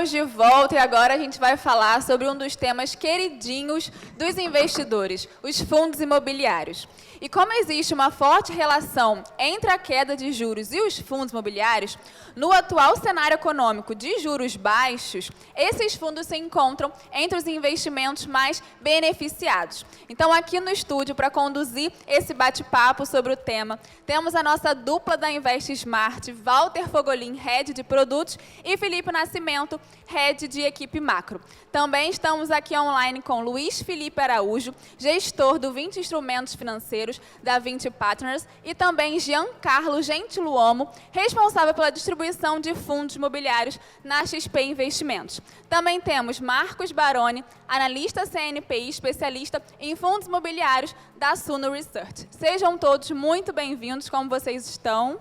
Estamos de volta e agora a gente vai falar sobre um dos temas queridinhos dos investidores, os fundos imobiliários. E como existe uma forte relação entre a queda de juros e os fundos imobiliários, no atual cenário econômico de juros baixos, esses fundos se encontram entre os investimentos mais beneficiados. Então, aqui no estúdio, para conduzir esse bate-papo sobre o tema, temos a nossa dupla da Invest Smart, Walter Fogolin, Head de Produtos, e Felipe Nascimento, Head de Equipe Macro. Também estamos aqui online com Luiz Felipe Araújo, gestor do 20 Instrumentos Financeiros da 20 Partners, e também Giancarlo Gentiluomo, responsável pela distribuição de fundos imobiliários na XP Investimentos. Também temos Marcos Baroni, analista CNPI, especialista em fundos imobiliários da Suno Research. Sejam todos muito bem-vindos, como vocês estão?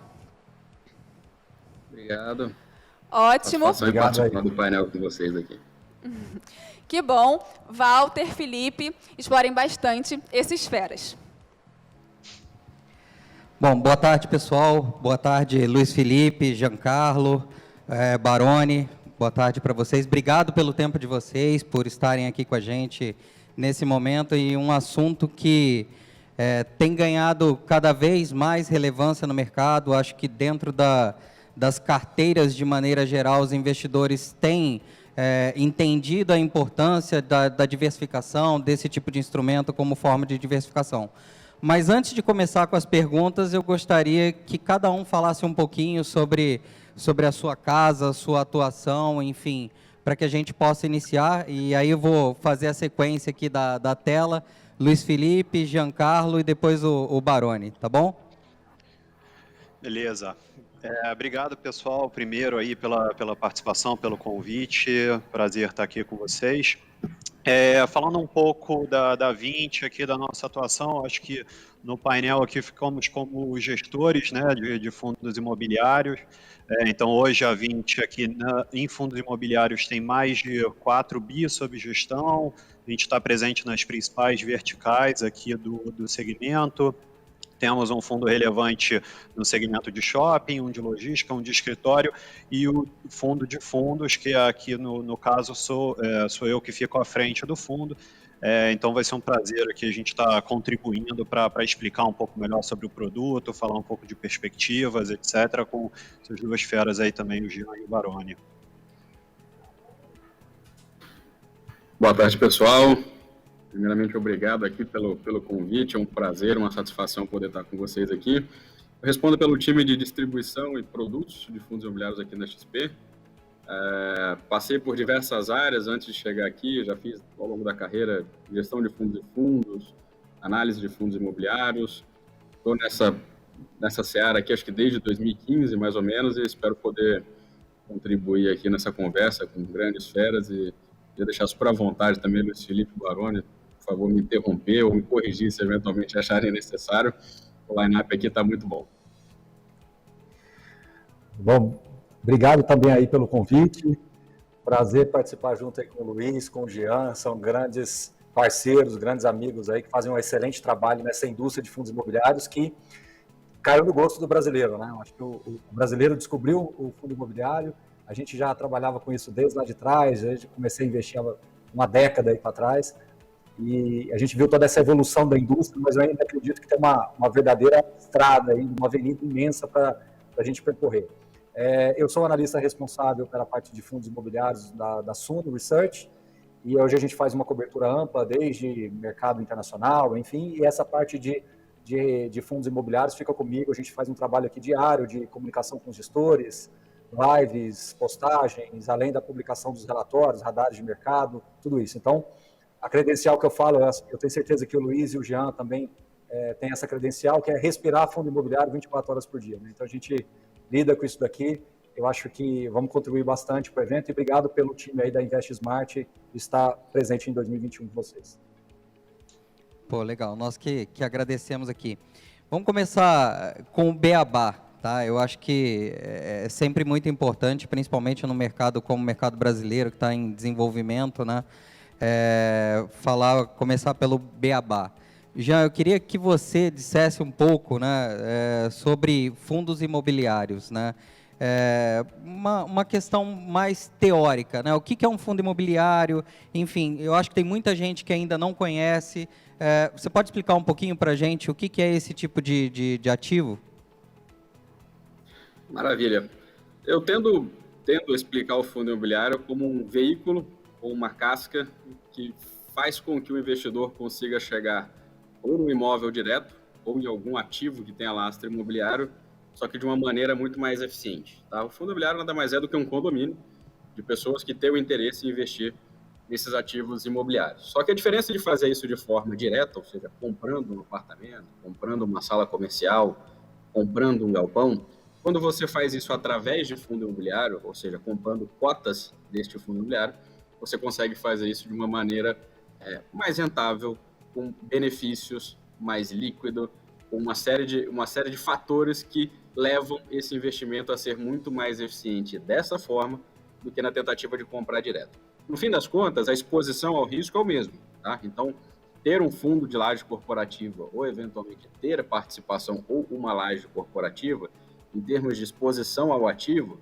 Obrigado. Ótimo. Obrigado participar do painel com vocês aqui. Que bom. Walter, Felipe, explorem bastante esses feras. Bom, boa tarde, pessoal. Boa tarde, Luiz Felipe, Giancarlo, Baroni. Boa tarde para vocês. Obrigado pelo tempo de vocês, por estarem aqui com a gente nesse momento, e um assunto que tem ganhado cada vez mais relevância no mercado. Acho que dentro das carteiras, de maneira geral, os investidores têm entendido a importância da diversificação, desse tipo de instrumento como forma de diversificação. Mas antes de começar com as perguntas, eu gostaria que cada um falasse um pouquinho sobre a sua casa, sua atuação, enfim, para que a gente possa iniciar. E aí eu vou fazer a sequência aqui da tela, Luiz Felipe, Giancarlo e depois o Baroni, tá bom? Beleza. Obrigado, pessoal, primeiro aí pela participação, pelo convite, prazer estar aqui com vocês. Falando um pouco da 20 aqui, da nossa atuação, acho que no painel aqui ficamos como gestores, né, de fundos imobiliários. Então, hoje a 20 aqui em fundos imobiliários tem mais de 4 bi sob gestão. A gente está presente nas principais verticais aqui do segmento. Temos um fundo relevante no segmento de shopping, um de logística, um de escritório, e o fundo de fundos, que aqui no caso sou eu que fico à frente do fundo. Então vai ser um prazer aqui a gente estar contribuindo para explicar um pouco melhor sobre o produto, falar um pouco de perspectivas, etc., com essas duas feras aí também, o Gian e o Baroni. Boa tarde, pessoal. Primeiramente, obrigado aqui pelo convite, é um prazer, uma satisfação poder estar com vocês aqui. Eu respondo pelo time de distribuição e produtos de fundos imobiliários aqui na XP. Passei por diversas áreas antes de chegar aqui, já fiz ao longo da carreira gestão de fundos, análise de fundos imobiliários. Estou nessa seara aqui, acho que desde 2015, mais ou menos, e espero poder contribuir aqui nessa conversa com grandes feras e deixar super à vontade também Luiz Felipe Baroni, por favor, me interromper ou me corrigir se eventualmente acharem necessário. O line-up aqui está muito bom. Bom, obrigado também aí pelo convite. Prazer participar junto aí com o Luiz, com o Gian. São grandes parceiros, grandes amigos aí que fazem um excelente trabalho nessa indústria de fundos imobiliários que caiu no gosto do brasileiro, né? Acho que o brasileiro descobriu o fundo imobiliário. A gente já trabalhava com isso desde lá de trás. A gente comecei a investir uma década aí para trás. E a gente viu toda essa evolução da indústria, mas eu ainda acredito que tem uma verdadeira estrada, aí, uma avenida imensa para a gente percorrer. Eu sou analista responsável pela parte de fundos imobiliários da Suno Research, e hoje a gente faz uma cobertura ampla, desde mercado internacional, enfim, e essa parte de fundos imobiliários fica comigo. A gente faz um trabalho aqui diário de comunicação com os gestores, lives, postagens, além da publicação dos relatórios, radares de mercado, tudo isso. Então, a credencial que eu falo, eu tenho certeza que o Luiz e o Jean também têm essa credencial, que é respirar fundo imobiliário 24 horas por dia, né? Então, a gente lida com isso daqui. Eu acho que vamos contribuir bastante para o evento, e obrigado pelo time aí da Invest Smart estar presente em 2021 com vocês. Pô, legal. Nós que agradecemos aqui. Vamos começar com o beabá, tá? Eu acho que é sempre muito importante, principalmente no mercado como o mercado brasileiro, que está em desenvolvimento, né? Começar pelo beabá. Jean, eu queria que você dissesse um pouco, né, sobre fundos imobiliários, né? uma questão mais teórica, né? O que é um fundo imobiliário? Enfim, eu acho que tem muita gente que ainda não conhece. Você pode explicar um pouquinho para a gente o que é esse tipo de ativo? Maravilha. Eu tendo a explicar o fundo imobiliário como um veículo ou uma casca que faz com que o investidor consiga chegar ou no imóvel direto ou em algum ativo que tenha lastro imobiliário, só que de uma maneira muito mais eficiente. Tá? O fundo imobiliário nada mais é do que um condomínio de pessoas que têm o interesse em investir nesses ativos imobiliários. Só que a diferença de fazer isso de forma direta, ou seja, comprando um apartamento, comprando uma sala comercial, comprando um galpão, quando você faz isso através de fundo imobiliário, ou seja, comprando cotas deste fundo imobiliário, você consegue fazer isso de uma maneira mais rentável, com benefícios, mais líquido, com uma série de fatores que levam esse investimento a ser muito mais eficiente dessa forma do que na tentativa de comprar direto. No fim das contas, a exposição ao risco é o mesmo. Tá? Então, ter um fundo de laje corporativa ou, eventualmente, ter a participação ou uma laje corporativa, em termos de exposição ao ativo,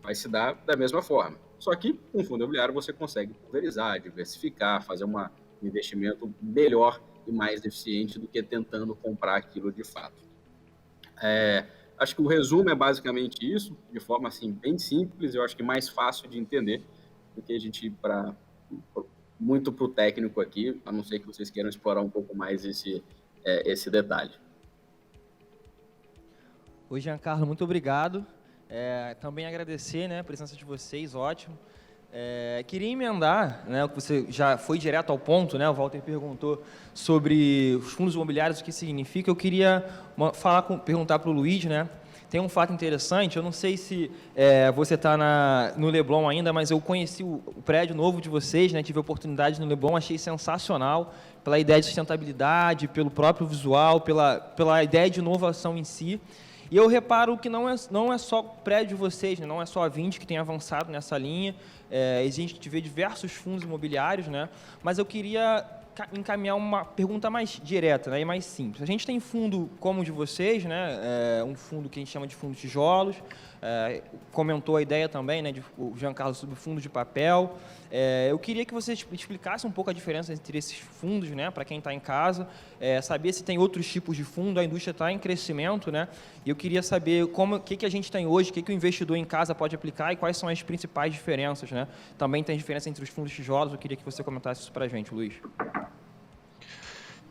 vai se dar da mesma forma. Só que, com fundo imobiliário, você consegue pulverizar, diversificar, fazer um investimento melhor e mais eficiente do que tentando comprar aquilo de fato. Acho que o resumo é basicamente isso, de forma assim, bem simples, eu acho que mais fácil de entender do que a gente ir muito para o técnico aqui, a não ser que vocês queiram explorar um pouco mais esse detalhe. Oi, Giancarlo, muito obrigado. Também agradecer, né, a presença de vocês, ótimo. Queria emendar, né, o que você já foi direto ao ponto, né, o Walter perguntou sobre os fundos imobiliários, o que significa. Eu queria perguntar para o Luiz, né, tem um fato interessante, eu não sei se você está no Leblon ainda, mas eu conheci o prédio novo de vocês, né, tive a oportunidade no Leblon, achei sensacional, pela ideia de sustentabilidade, pelo próprio visual, pela ideia de inovação em si. E eu reparo que não é só o prédio de vocês, né? Não é só a Vinci que tem avançado nessa linha, a gente vê diversos fundos imobiliários, né? Mas eu queria encaminhar uma pergunta mais direta, né, e mais simples. A gente tem fundo como o de vocês, né, um fundo que a gente chama de fundo tijolos, comentou a ideia também, né, o Giancarlo, sobre o fundo de papel. Eu queria que você explicasse um pouco a diferença entre esses fundos, né, para quem está em casa, saber se tem outros tipos de fundo, a indústria está em crescimento, né, e eu queria saber o que a gente tem hoje, o que o investidor em casa pode aplicar e quais são as principais diferenças, né. Também tem diferença entre os fundos tijolos, eu queria que você comentasse isso para a gente, Luiz.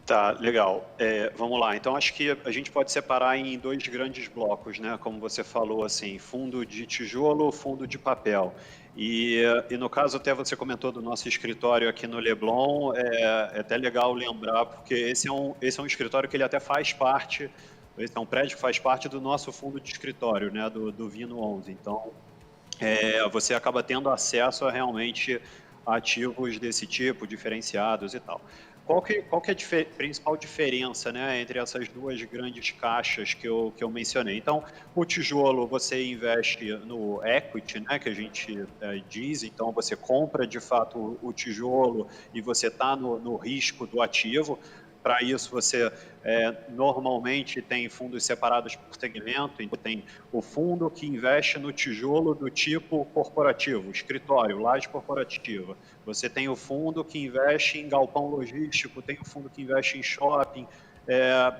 Tá, legal. Vamos lá. Então, acho que a gente pode separar em dois grandes blocos, né? Como você falou, assim, fundo de tijolo, fundo de papel. E no caso, até você comentou do nosso escritório aqui no Leblon, é até legal lembrar, porque esse é um escritório que ele até faz parte, esse é um prédio que faz parte do nosso fundo de escritório, né? Do Vino 11. Então, você acaba tendo acesso a realmente ativos desse tipo, diferenciados e tal. Qual que é a principal diferença, né, entre essas duas grandes caixas que eu mencionei? Então, o tijolo, você investe no equity, né, que a gente diz, então você compra de fato o tijolo e você está no risco do ativo. Para isso, você normalmente tem fundos separados por segmento, então tem o fundo que investe no tijolo do tipo corporativo, escritório, laje corporativa. Você tem o fundo que investe em galpão logístico, tem o fundo que investe em shopping,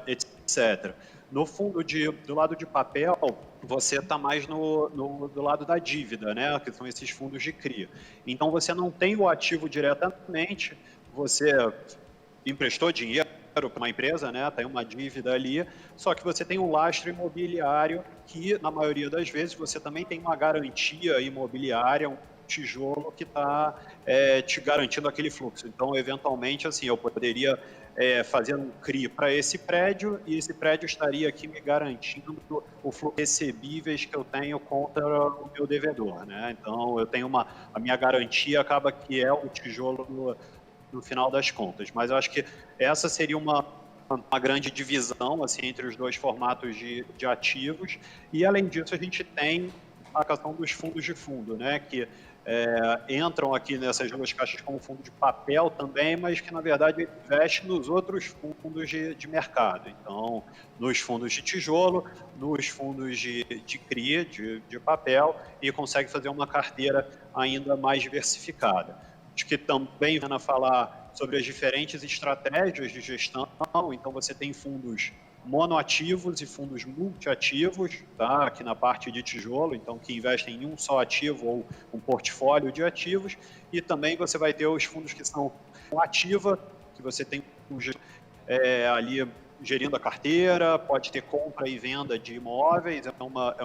etc. No fundo do lado de papel, você está mais do lado da dívida, né? Que são esses fundos de CRI. Então, você não tem o ativo diretamente, você emprestou dinheiro para uma empresa, né? Tem uma dívida ali, só que você tem um lastro imobiliário que, na maioria das vezes, você também tem uma garantia imobiliária, um tijolo que está te garantindo aquele fluxo. Então, eventualmente, assim, eu poderia fazer um CRI para esse prédio e esse prédio estaria aqui me garantindo o fluxo de recebíveis que eu tenho contra o meu devedor, né? Então, eu tenho a minha garantia acaba que é o tijolo no final das contas, mas eu acho que essa seria uma grande divisão assim, entre os dois formatos de ativos, e além disso a gente tem a questão dos fundos de fundo, né, que entram aqui nessas duas caixas como fundo de papel também, mas que, na verdade, ele investe nos outros fundos de mercado. Então, nos fundos de tijolo, nos fundos de CRI, de papel, e consegue fazer uma carteira ainda mais diversificada. Acho que também vem a falar sobre as diferentes estratégias de gestão. Então, você tem fundos monoativos e fundos multiativos, tá? Aqui na parte de tijolo, então que investem em um só ativo ou um portfólio de ativos, e também você vai ter os fundos que são ativa, que você tem ali gerindo a carteira, pode ter compra e venda de imóveis, é uma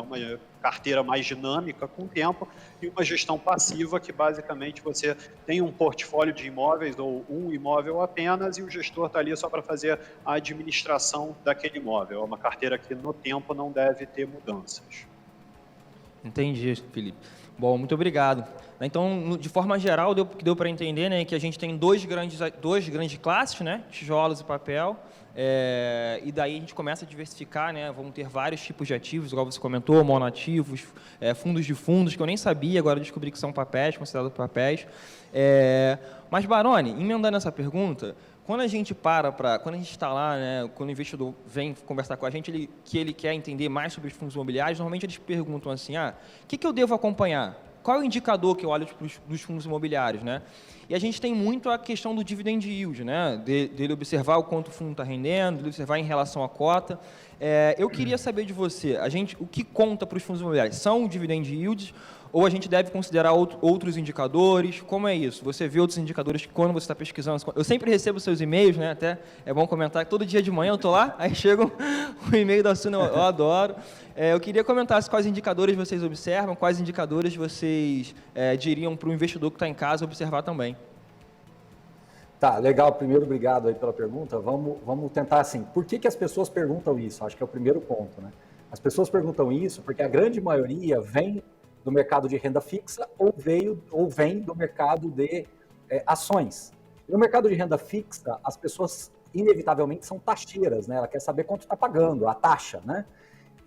carteira mais dinâmica com o tempo, e uma gestão passiva, que basicamente você tem um portfólio de imóveis ou um imóvel apenas, e o gestor está ali só para fazer a administração daquele imóvel. É uma carteira que no tempo não deve ter mudanças. Entendi, Felipe. Bom, muito obrigado. Então, de forma geral, deu para entender, né, que a gente tem duas grandes classes, né, tijolos e papel, e daí a gente começa a diversificar, né, vamos ter vários tipos de ativos, igual você comentou, monoativos, fundos de fundos, que eu nem sabia, agora eu descobri que são papéis, considerados papéis. Mas, Baroni, emendando essa pergunta, quando a gente quando a gente está lá, né, quando o investidor vem conversar com a gente, que ele quer entender mais sobre os fundos imobiliários, normalmente eles perguntam assim, o que eu devo acompanhar? Qual é o indicador que eu olho dos fundos imobiliários, né? E a gente tem muito a questão do dividend yield, né? Dele observar o quanto o fundo está rendendo, dele observar em relação à cota. Eu queria saber de você, o que conta para os fundos imobiliários? São o dividend yields ou a gente deve considerar outros indicadores? Como é isso? Você vê outros indicadores quando você está pesquisando? Eu sempre recebo seus e-mails, né? Até é bom comentar que todo dia de manhã eu estou lá, aí chega o e-mail da Suna, eu adoro. Eu queria comentar quais indicadores vocês observam, quais indicadores vocês diriam para o investidor que está em casa observar também. Tá, legal. Primeiro, obrigado aí pela pergunta. Vamos tentar assim. Por que as pessoas perguntam isso? Acho que é o primeiro ponto, né? As pessoas perguntam isso porque a grande maioria vem do mercado de renda fixa ou vem do mercado de ações. No mercado de renda fixa, as pessoas inevitavelmente são taxeiras, né? Ela quer saber quanto está pagando, a taxa, né?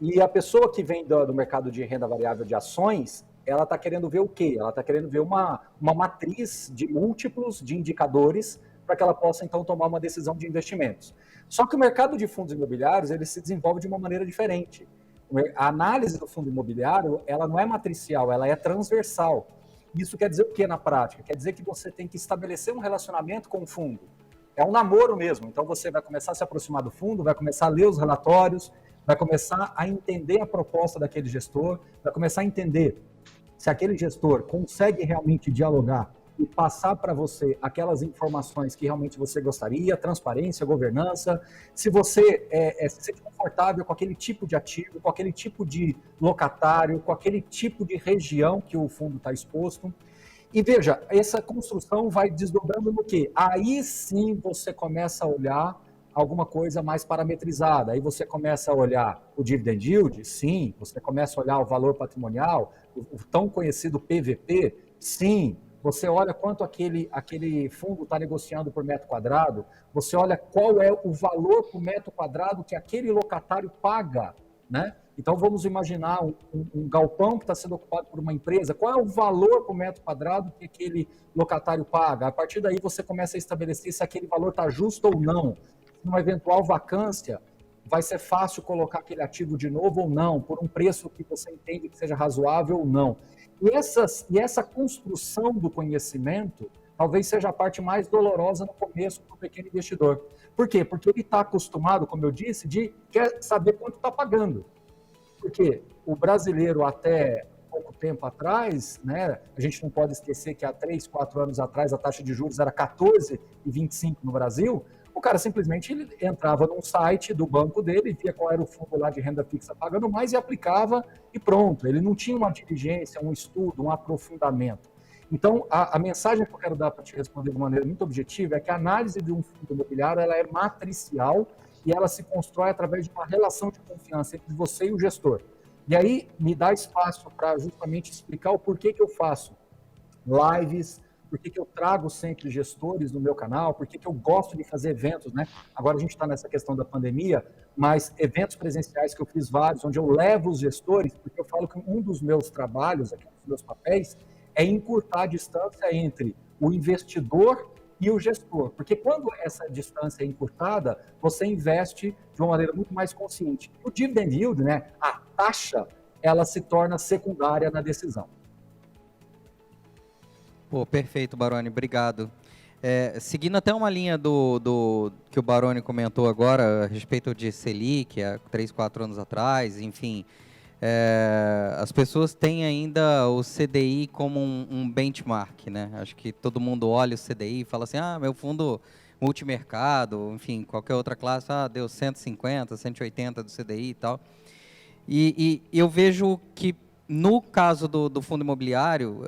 E a pessoa que vem do mercado de renda variável de ações, ela está querendo ver o quê? Ela está querendo ver uma matriz de múltiplos de indicadores para que ela possa, então, tomar uma decisão de investimentos. Só que o mercado de fundos imobiliários, ele se desenvolve de uma maneira diferente. A análise do fundo imobiliário, ela não é matricial, ela é transversal. Isso quer dizer o quê na prática? Quer dizer que você tem que estabelecer um relacionamento com o fundo. É um namoro mesmo. Então, você vai começar a se aproximar do fundo, vai começar a ler os relatórios, vai começar a entender a proposta daquele gestor, vai começar a entender se aquele gestor consegue realmente dialogar e passar para você aquelas informações que realmente você gostaria, transparência, governança, se você se sente confortável com aquele tipo de ativo, com aquele tipo de locatário, com aquele tipo de região que o fundo está exposto. E veja, essa construção vai desdobrando no quê? Aí sim você começa a olhar alguma coisa mais parametrizada. Aí você começa a olhar o dividend yield, sim. Você começa a olhar o valor patrimonial, o tão conhecido PVP, sim. Você olha quanto aquele fundo está negociando por metro quadrado, você olha qual é o valor por metro quadrado que aquele locatário paga, né? Então, vamos imaginar um galpão que está sendo ocupado por uma empresa, qual é o valor por metro quadrado que aquele locatário paga? A partir daí, você começa a estabelecer se aquele valor está justo ou não. Numa eventual vacância, vai ser fácil colocar aquele ativo de novo ou não, por um preço que você entende que seja razoável ou não. E essa construção do conhecimento talvez seja a parte mais dolorosa no começo para o pequeno investidor. Por quê? Porque ele está acostumado, como eu disse, quer saber quanto está pagando. Porque o brasileiro, até pouco tempo atrás, né, a gente não pode esquecer que há 3, 4 anos atrás a taxa de juros era 14,25 no Brasil. O cara simplesmente ele entrava num site do banco dele, via qual era o fundo lá de renda fixa pagando mais e aplicava e pronto. Ele não tinha uma diligência, um estudo, um aprofundamento. Então, a mensagem que eu quero dar para te responder de maneira muito objetiva é que a análise de um fundo imobiliário ela é matricial e ela se constrói através de uma relação de confiança entre você e o gestor. E aí me dá espaço para justamente explicar o porquê que eu faço lives, por que eu trago sempre gestores no meu canal, por que eu gosto de fazer eventos, né? Agora a gente está nessa questão da pandemia, mas eventos presenciais que eu fiz vários, onde eu levo os gestores, porque eu falo que um dos meus trabalhos, aqui, um dos meus papéis, é encurtar a distância entre o investidor e o gestor, porque quando essa distância é encurtada, você investe de uma maneira muito mais consciente. O dividend yield, né, a taxa, ela se torna secundária na decisão. Pô, perfeito, Baroni, obrigado. Seguindo até uma linha do que o Baroni comentou agora, a respeito de Selic, há 3, 4 anos atrás, enfim, as pessoas têm ainda o CDI como um benchmark, né? Acho que todo mundo olha o CDI e fala assim, meu fundo multimercado, enfim, qualquer outra classe, deu 150, 180 do CDI e tal. E eu vejo que, no caso do fundo imobiliário,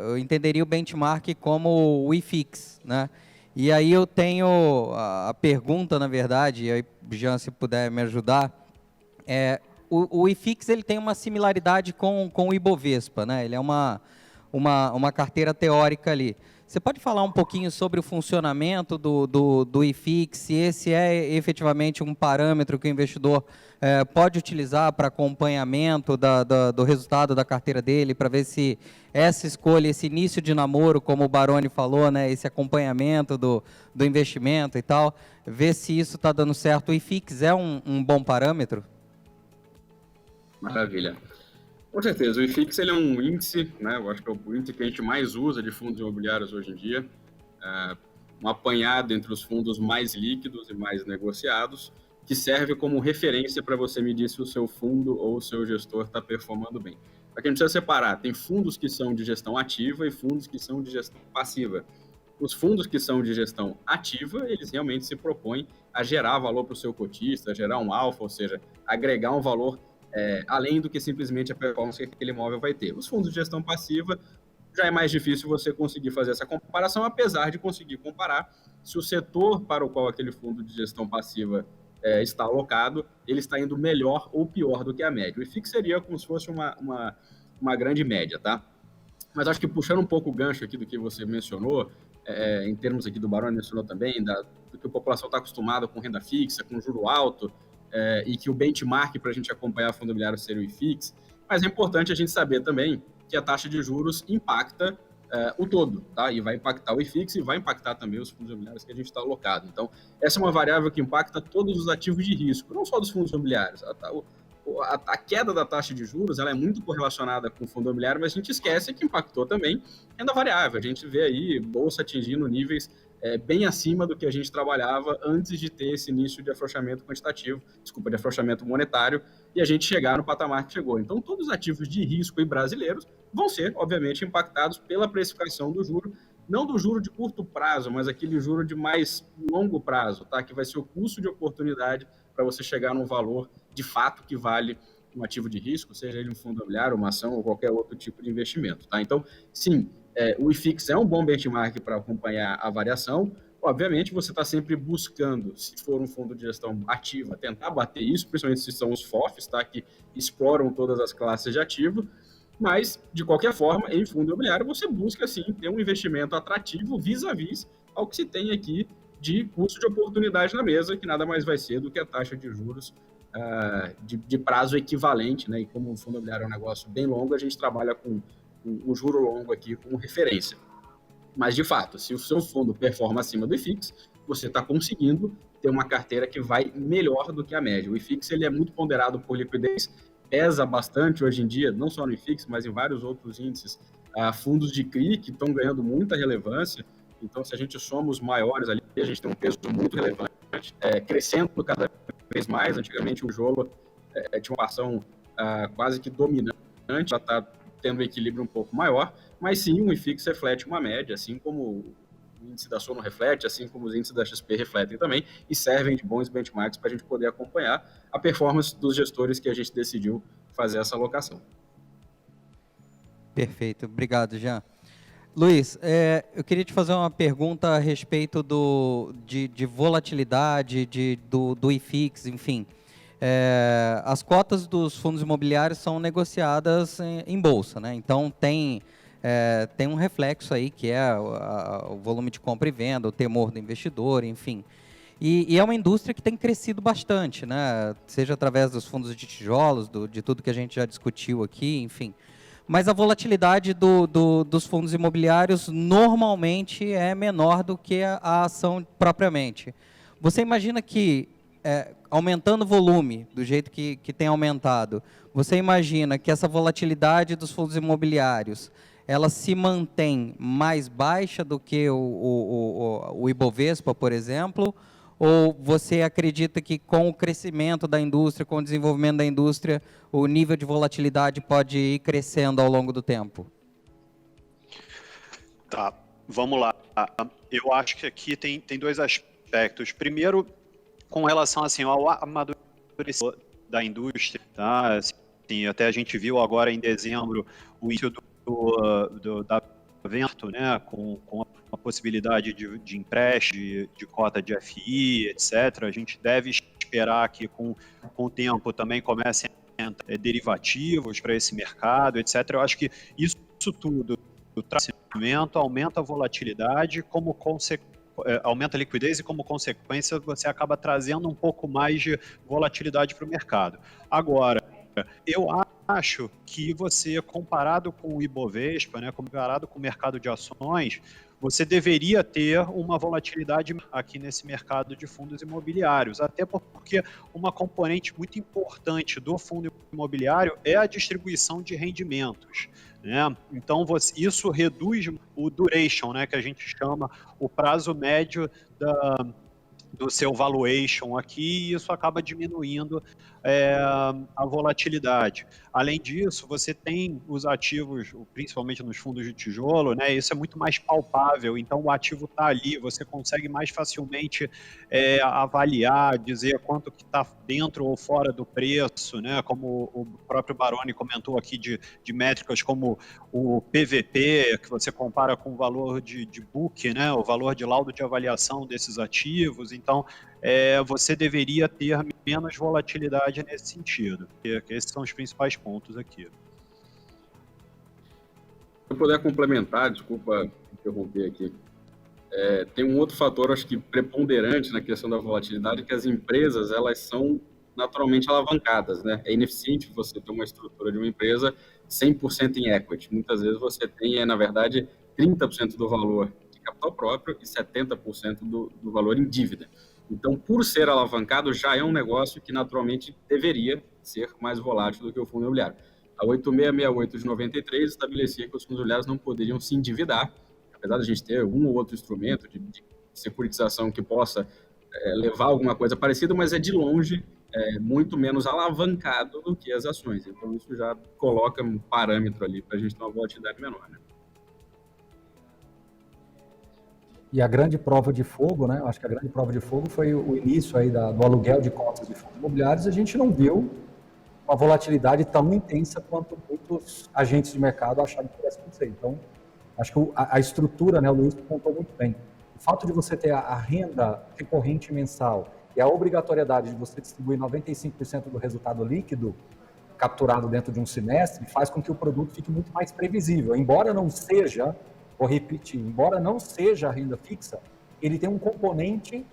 eu entenderia o benchmark como o IFIX, né? E aí eu tenho a pergunta, na verdade, e aí, Jean, se puder me ajudar, o IFIX ele tem uma similaridade com o Ibovespa, né? Ele é uma carteira teórica ali. Você pode falar um pouquinho sobre o funcionamento do IFIX, se esse é efetivamente um parâmetro que o investidor pode utilizar para acompanhamento do resultado da carteira dele, para ver se essa escolha, esse início de namoro, como o Baroni falou, né, esse acompanhamento do investimento e tal, ver se isso está dando certo. O IFIX é um bom parâmetro? Maravilha. Com certeza, o IFIX ele é um índice, né? Eu acho que é o índice que a gente mais usa de fundos imobiliários hoje em dia, um apanhado entre os fundos mais líquidos e mais negociados, que serve como referência para você medir se o seu fundo ou o seu gestor está performando bem. Só que a gente precisa separar, tem fundos que são de gestão ativa e fundos que são de gestão passiva. Os fundos que são de gestão ativa, eles realmente se propõem a gerar valor para o seu cotista, a gerar um alfa, ou seja, agregar um valor além do que simplesmente a performance que aquele imóvel vai ter. Os fundos de gestão passiva, já é mais difícil você conseguir fazer essa comparação, apesar de conseguir comparar se o setor para o qual aquele fundo de gestão passiva está alocado, ele está indo melhor ou pior do que a média. O IFIX seria como se fosse uma grande média, tá? Mas acho que puxando um pouco o gancho aqui do que você mencionou, em termos aqui do Baroni mencionou também, do que a população está acostumada com renda fixa, com juro alto, e que o benchmark para a gente acompanhar fundo imobiliário seria o IFIX, mas é importante a gente saber também que a taxa de juros impacta o todo, tá? E vai impactar o IFIX e vai impactar também os fundos imobiliários que a gente está alocado. Então, essa é uma variável que impacta todos os ativos de risco, não só dos fundos imobiliários. A queda da taxa de juros ela é muito correlacionada com o fundo imobiliário, mas a gente esquece que impactou também renda variável. A gente vê aí bolsa atingindo níveis bem acima do que a gente trabalhava antes de ter esse início de afrouxamento quantitativo, de afrouxamento monetário, e a gente chegar no patamar que chegou. Então, todos os ativos de risco e brasileiros vão ser, obviamente, impactados pela precificação do juro, não do juro de curto prazo, mas aquele juro de mais longo prazo, tá? Que vai ser o custo de oportunidade para você chegar num valor de fato que vale um ativo de risco, seja ele um fundo imobiliário, uma ação ou qualquer outro tipo de investimento, tá? Então, sim, o IFIX é um bom benchmark para acompanhar a variação. Obviamente, você está sempre buscando, se for um fundo de gestão ativa, tentar bater isso, principalmente se são os FOFs, tá? Que exploram todas as classes de ativo. Mas, de qualquer forma, em fundo imobiliário, você busca, sim, ter um investimento atrativo vis-à-vis ao que se tem aqui de custo de oportunidade na mesa, que nada mais vai ser do que a taxa de juros de prazo equivalente, né? E como o fundo imobiliário é um negócio bem longo, a gente trabalha com o juro longo aqui como referência. Mas, de fato, se o seu fundo performa acima do IFIX, você está conseguindo ter uma carteira que vai melhor do que a média. O IFIX ele é muito ponderado por liquidez, pesa bastante hoje em dia, não só no IFIX, mas em vários outros índices, fundos de CRI que estão ganhando muita relevância. Então, se a gente soma os maiores ali, a gente tem um peso muito relevante, crescendo cada vez mais. Antigamente, o Jolo tinha uma ação quase que dominante, já está tendo um equilíbrio um pouco maior, mas sim, o IFIX reflete uma média, assim como o índice da Sono reflete, assim como os índices da XP refletem também, e servem de bons benchmarks para a gente poder acompanhar a performance dos gestores que a gente decidiu fazer essa alocação. Perfeito, obrigado, Jean. Luiz, eu queria te fazer uma pergunta a respeito de volatilidade, do IFIX, enfim. As cotas dos fundos imobiliários são negociadas em bolsa, né? Então tem um reflexo aí que é o volume de compra e venda, o temor do investidor, enfim. E é uma indústria que tem crescido bastante, né? Seja através dos fundos de tijolos, de tudo que a gente já discutiu aqui, enfim. mas a volatilidade dos fundos imobiliários normalmente é menor do que a ação propriamente. Você imagina que, aumentando o volume, do jeito que tem aumentado, você imagina que essa volatilidade dos fundos imobiliários, ela se mantém mais baixa do que o Ibovespa, por exemplo, ou você acredita que com o crescimento da indústria, com o desenvolvimento da indústria, o nível de volatilidade pode ir crescendo ao longo do tempo? Tá, vamos lá. Eu acho que aqui tem dois aspectos. Primeiro, com relação assim, ao amadurecimento da indústria, tá? Assim, até a gente viu agora em dezembro o início da vento, né, com a possibilidade de empréstimo, de cota de FI, etc. A gente deve esperar que com o tempo também comecem a entrar derivativos para esse mercado, etc. Eu acho que isso tudo, o crescimento aumenta a volatilidade, aumenta a liquidez e, como consequência, você acaba trazendo um pouco mais de volatilidade para o mercado. Agora, eu acho que você, comparado com o Ibovespa, né, comparado com o mercado de ações, você deveria ter uma volatilidade aqui nesse mercado de fundos imobiliários, até porque uma componente muito importante do fundo imobiliário é a distribuição de rendimentos, né? Então, isso reduz o duration, né, que a gente chama o prazo médio do seu valuation aqui, e isso acaba diminuindo a volatilidade. Além disso, você tem os ativos, principalmente nos fundos de tijolo, né? Isso é muito mais palpável, então o ativo está ali, você consegue mais facilmente avaliar, dizer quanto que está dentro ou fora do preço, né? Como o próprio Baroni comentou aqui de métricas como o PVP, que você compara com o valor de book, né? O valor de laudo de avaliação desses ativos. Então, você deveria ter menos volatilidade nesse sentido. Esses são os principais pontos aqui. Se eu puder complementar, desculpa interromper aqui, tem um outro fator, acho que preponderante na questão da volatilidade, que as empresas, elas são naturalmente alavancadas, né? É ineficiente você ter uma estrutura de uma empresa 100% em equity. Muitas vezes você tem, na verdade, 30% do valor de capital próprio e 70% do valor em dívida. Então, por ser alavancado, já é um negócio que naturalmente deveria ser mais volátil do que o fundo imobiliário. A 8668 de 93 estabelecia que os fundos imobiliários não poderiam se endividar, apesar de a gente ter um ou outro instrumento de securitização que possa levar alguma coisa parecida, mas é de longe muito menos alavancado do que as ações. Então, isso já coloca um parâmetro ali para a gente ter uma volatilidade menor, né? E a grande prova de fogo, né? Acho que a grande prova de fogo foi o início aí do aluguel de cotas de fundos imobiliários. A gente não viu uma volatilidade tão intensa quanto muitos agentes de mercado achavam que pudesse acontecer. Então, acho que a estrutura, né? O Luiz contou muito bem. O fato de você ter a renda recorrente mensal e a obrigatoriedade de você distribuir 95% do resultado líquido capturado dentro de um semestre faz com que o produto fique muito mais previsível. Embora não seja, vou repetir, embora não seja a renda fixa, ele tem um componente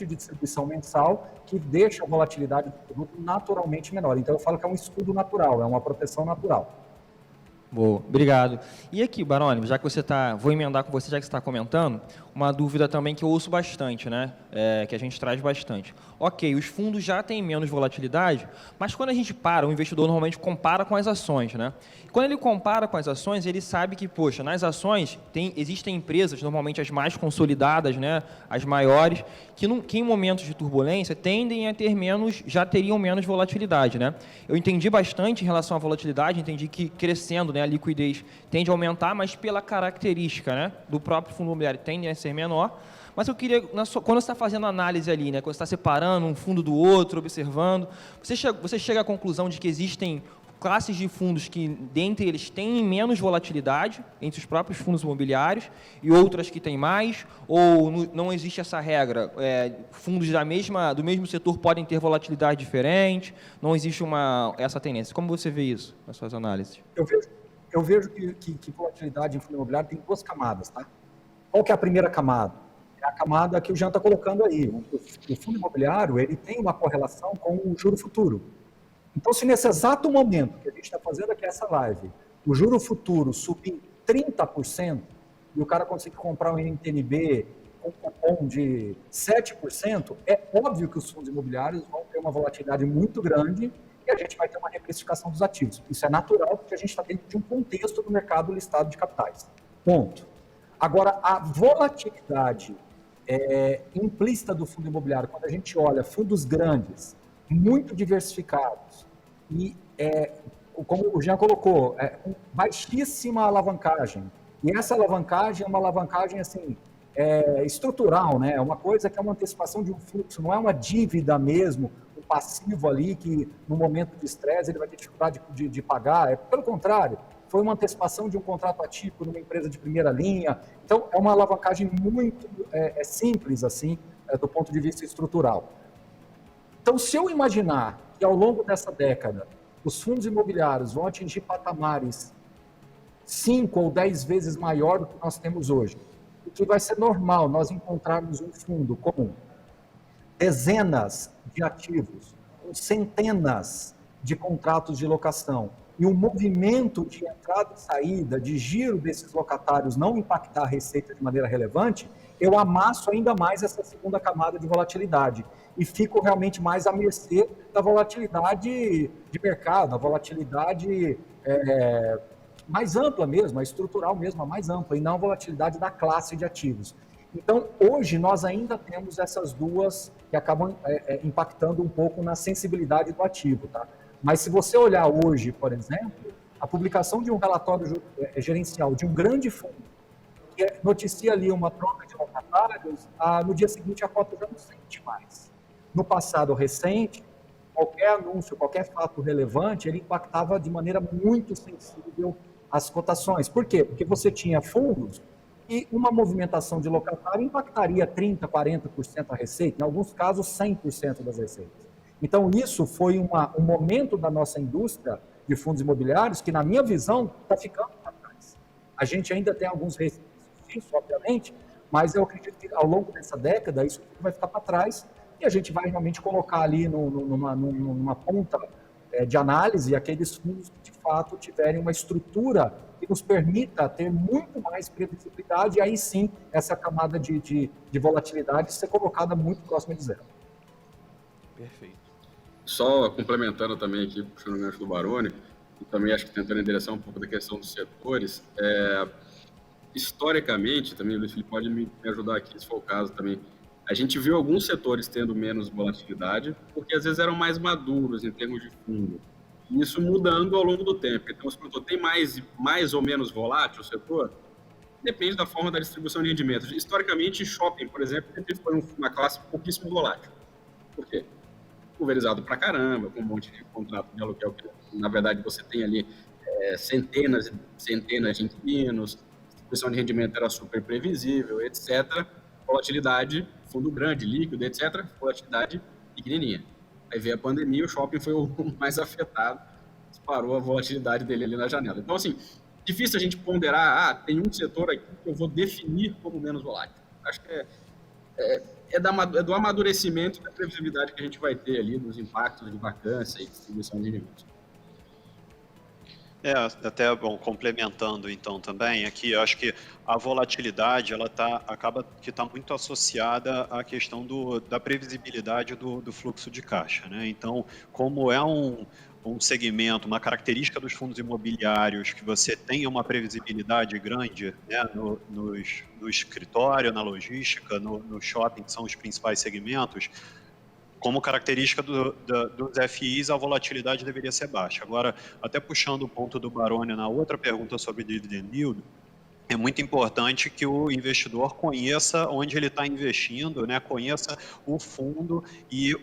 de distribuição mensal que deixa a volatilidade do produto naturalmente menor. Então, eu falo que é um escudo natural, é uma proteção natural. Boa, obrigado. E aqui, Baroni, já que você vou emendar com você, já que você está comentando, uma dúvida também que eu ouço bastante, né? Que a gente traz bastante. Ok, os fundos já têm menos volatilidade, mas quando a gente o investidor normalmente compara com as ações, né? Quando ele compara com as ações, ele sabe que, poxa, nas ações existem empresas, normalmente as mais consolidadas, né? As maiores, que em momentos de turbulência tendem a já teriam menos volatilidade, né? Eu entendi bastante em relação à volatilidade, entendi que crescendo, né, a liquidez tende a aumentar, mas pela característica, né, do próprio fundo imobiliário tende a ser menor. Mas eu queria, quando você está fazendo análise ali, né, quando você está separando um fundo do outro, observando, você chega à conclusão de que existem classes de fundos que, dentre eles, têm menos volatilidade entre os próprios fundos imobiliários e outras que têm mais, ou não existe essa regra? Fundos do mesmo setor podem ter volatilidade diferente, não existe essa tendência. Como você vê isso nas suas análises? Eu vejo que volatilidade em fundo imobiliário tem duas camadas, tá? Qual que é a primeira camada? É a camada que o Jean está colocando aí. O fundo imobiliário ele tem uma correlação com o juro futuro. Então, se nesse exato momento que a gente está fazendo aqui essa live, o juro futuro subir 30% e o cara conseguir comprar um NTNB com cupom de 7%, é óbvio que os fundos imobiliários vão ter uma volatilidade muito grande e a gente vai ter uma reprecificação dos ativos. Isso é natural porque a gente está dentro de um contexto do mercado listado de capitais. Ponto. Agora, a volatilidade implícita do fundo imobiliário, quando a gente olha fundos grandes, muito diversificados e, como o Jean colocou, com baixíssima alavancagem. E essa alavancagem é uma alavancagem assim, estrutural, né? É uma coisa que é uma antecipação de um fluxo, não é uma dívida mesmo, um passivo ali que no momento de estresse ele vai ter dificuldade de pagar. Pelo contrário, foi uma antecipação de um contrato atípico numa empresa de primeira linha. Então, é uma alavancagem muito simples, assim, do ponto de vista estrutural. Então, se eu imaginar que ao longo dessa década os fundos imobiliários vão atingir patamares 5 ou 10 vezes maior do que nós temos hoje, o que vai ser normal nós encontrarmos um fundo com dezenas de ativos, com centenas de contratos de locação, e um movimento de entrada e saída, de giro desses locatários não impactar a receita de maneira relevante, eu amasso ainda mais essa segunda camada de volatilidade e fico realmente mais à mercê da volatilidade de mercado, a volatilidade mais ampla mesmo, a estrutural mesmo, a mais ampla, e não a volatilidade da classe de ativos. Então, hoje, nós ainda temos essas duas que acabam impactando um pouco na sensibilidade do ativo, tá? Mas se você olhar hoje, por exemplo, a publicação de um relatório gerencial de um grande fundo, que noticia ali uma troca de locatários, no dia seguinte a cota já não sente mais. No passado recente, qualquer anúncio, qualquer fato relevante, ele impactava de maneira muito sensível as cotações. Por quê? Porque você tinha fundos e uma movimentação de locatário impactaria 30%, 40% a receita, em alguns casos 100% das receitas. Então, isso foi um momento da nossa indústria de fundos imobiliários que, na minha visão, está ficando para trás. A gente ainda tem alguns resquícios disso, obviamente, mas eu acredito que, ao longo dessa década, isso vai ficar para trás e a gente vai realmente colocar ali numa ponta de análise aqueles fundos que, de fato, tiverem uma estrutura que nos permita ter muito mais previsibilidade e, aí sim, essa camada de volatilidade ser colocada muito próxima de zero. Perfeito. Só complementando também aqui, puxando o gancho do Baroni, e também acho que tentando endereçar um pouco da questão dos setores, historicamente, também o Luiz Felipe pode me ajudar aqui, se for o caso também, a gente viu alguns setores tendo menos volatilidade, porque às vezes eram mais maduros em termos de fundo. E isso mudando ao longo do tempo. Então, você perguntou, tem mais ou menos volátil o setor? Depende da forma da distribuição de rendimentos. Historicamente, shopping, por exemplo, sempre foi uma classe pouquíssimo volátil. Por quê? Pulverizado pra caramba, com um monte de contrato de aluguel, que na verdade você tem ali centenas e centenas de inquilinos, a distribuição de rendimento era super previsível, etc. Volatilidade, fundo grande, líquido, etc. Volatilidade pequenininha. Aí veio a pandemia, o shopping foi o mais afetado, disparou a volatilidade dele ali na janela. Então, assim, difícil a gente ponderar, tem um setor aqui que eu vou definir como menos volátil. Acho que do amadurecimento e da previsibilidade que a gente vai ter ali dos impactos de vacância e distribuição de rendimentos. Até bom, complementando então também, aqui eu acho que a volatilidade ela acaba que está muito associada à questão da previsibilidade do fluxo de caixa, né? Então, como é um segmento, uma característica dos fundos imobiliários que você tenha uma previsibilidade grande, né, no escritório, na logística, no shopping, que são os principais segmentos, como característica dos FIs, a volatilidade deveria ser baixa. Agora, até puxando o ponto do Baroni na outra pergunta sobre dividend yield, é muito importante que o investidor conheça onde ele está investindo, né? Conheça o fundo e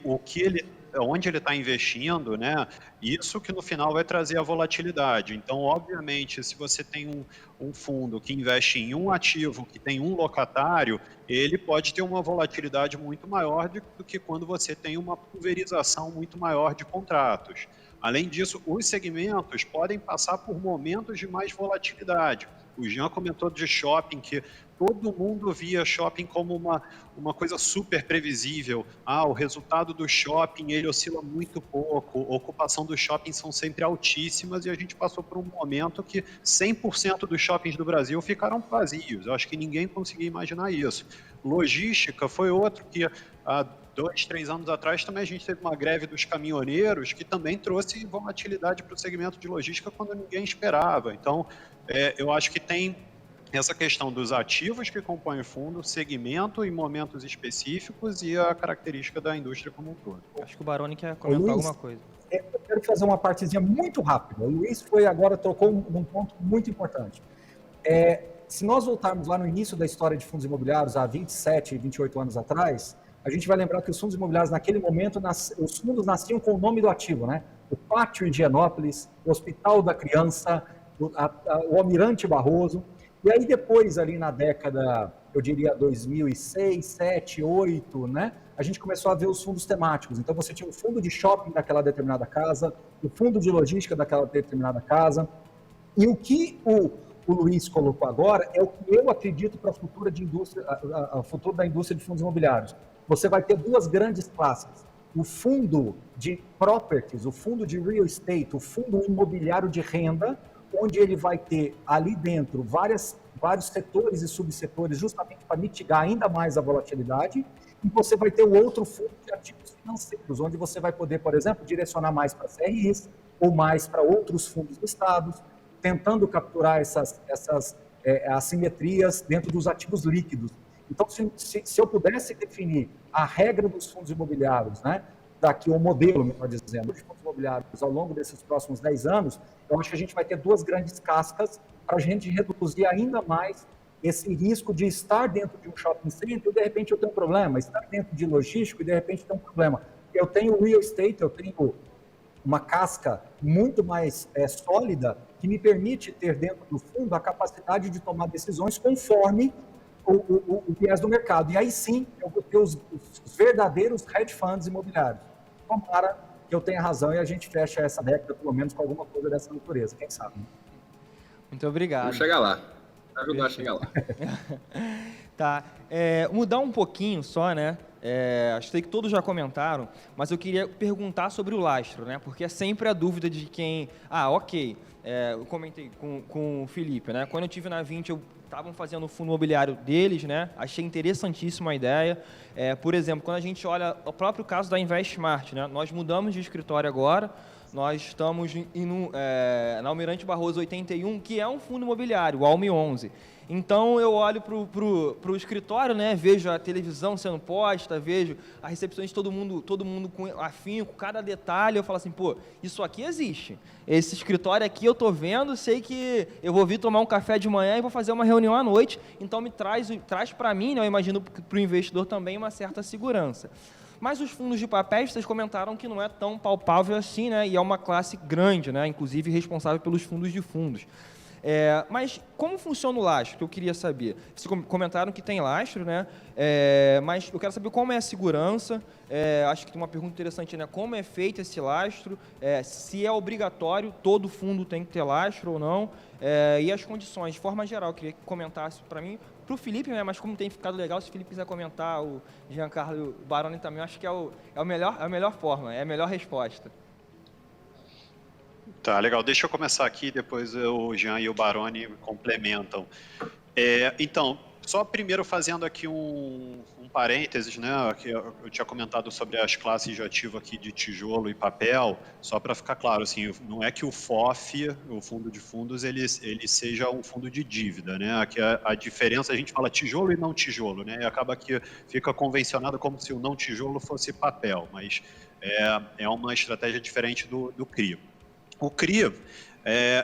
onde ele está investindo, né? Isso que no final vai trazer a volatilidade. Então, obviamente, se você tem um fundo que investe em um ativo, que tem um locatário, ele pode ter uma volatilidade muito maior do que quando você tem uma pulverização muito maior de contratos. Além disso, os segmentos podem passar por momentos de mais volatilidade. O Jean comentou de shopping, que todo mundo via shopping como uma coisa super previsível. O resultado do shopping, ele oscila muito pouco, a ocupação dos shoppings são sempre altíssimas, e a gente passou por um momento que 100% dos shoppings do Brasil ficaram vazios. Eu acho que ninguém conseguia imaginar isso. Logística foi outro que, há 2, 3 anos atrás, também a gente teve uma greve dos caminhoneiros, que também trouxe volatilidade para o segmento de logística quando ninguém esperava. Então, eu acho que tem essa questão dos ativos que compõem o fundo, segmento em momentos específicos e a característica da indústria como um todo. Acho que o Baroni quer comentar alguma coisa. Eu quero fazer uma partezinha muito rápida. O Luiz tocou num ponto muito importante. Se nós voltarmos lá no início da história de fundos imobiliários, há 27, 28 anos atrás, a gente vai lembrar que os fundos imobiliários, naquele momento, os fundos nasciam com o nome do ativo, né? O Pátio Higienópolis, o Hospital da Criança, o Almirante Barroso. E aí depois, ali na década, eu diria 2006, 7, 8, né? A gente começou a ver os fundos temáticos. Então você tinha o fundo de shopping daquela determinada casa, o fundo de logística daquela determinada casa. E o que o Luiz colocou agora é o que eu acredito para o futuro da indústria de fundos imobiliários. Você vai ter duas grandes classes. O fundo de properties, o fundo de real estate, o fundo imobiliário de renda, onde ele vai ter ali dentro vários setores e subsetores, justamente para mitigar ainda mais a volatilidade. E você vai ter o outro fundo de ativos financeiros, onde você vai poder, por exemplo, direcionar mais para CRIs ou mais para outros fundos listados, tentando capturar essas assimetrias dentro dos ativos líquidos. Então, se eu pudesse definir a regra dos fundos imobiliários, né, daqui o modelo, melhor dizendo, de fundos imobiliários ao longo desses próximos 10 anos, eu acho que a gente vai ter duas grandes cascas para a gente reduzir ainda mais esse risco de estar dentro de um shopping center e, de repente, eu tenho um problema, estar dentro de logístico e, de repente, ter um problema. Eu tenho real estate, eu tenho uma casca muito mais sólida que me permite ter dentro do fundo a capacidade de tomar decisões conforme o viés do mercado. E aí sim, eu vou ter os verdadeiros hedge funds imobiliários. Tomara que eu tenha razão e a gente fecha essa década, pelo menos, com alguma coisa dessa natureza, quem sabe. Muito obrigado. Vamos chegar lá. Ajudar a chegar lá. Tá. Mudar um pouquinho só, né? Acho que todos já comentaram, mas eu queria perguntar sobre o lastro, né? Porque é sempre a dúvida de quem... ok. Eu comentei com o Felipe, né? Quando eu estive na 20, estavam fazendo o fundo imobiliário deles, né? Achei interessantíssima a ideia. Por exemplo, quando a gente olha o próprio caso da InvestSmart, né? Nós mudamos de escritório agora, nós estamos na Almirante Barroso 81, que é um fundo imobiliário, o Almi 11. Então, eu olho para o escritório, né? Vejo a televisão sendo posta, vejo a recepção de todo mundo com afinco, cada detalhe. Eu falo assim, pô, isso aqui existe. Esse escritório aqui eu estou vendo, sei que eu vou vir tomar um café de manhã e vou fazer uma reunião à noite. Então, me traz para mim, né? Eu imagino para o investidor também, uma certa segurança. Mas os fundos de papéis, vocês comentaram que não é tão palpável assim, né? E é uma classe grande, né? Inclusive responsável pelos fundos de fundos. Mas como funciona o lastro, que eu queria saber? Vocês comentaram que tem lastro, né? Mas eu quero saber como é a segurança. Acho que tem uma pergunta interessante, né? Como é feito esse lastro? Se é obrigatório, todo fundo tem que ter lastro ou não? E as condições, de forma geral, eu queria que comentasse para mim, para o Felipe, né? Mas como tem ficado legal, se o Felipe quiser comentar, o Giancarlo e o Baroni também, acho que é a melhor forma, é a melhor resposta. Tá, legal. Deixa eu começar aqui, depois o Jean e o Baroni complementam. Então, só primeiro fazendo aqui um parênteses, né? Que eu tinha comentado sobre as classes de ativo aqui de tijolo e papel, só para ficar claro, assim, não é que o FOF, o fundo de fundos, ele seja um fundo de dívida, né? Aqui a diferença, a gente fala tijolo e não tijolo, né? E acaba que fica convencionado como se o não tijolo fosse papel, mas é uma estratégia diferente do CRI. O CRI,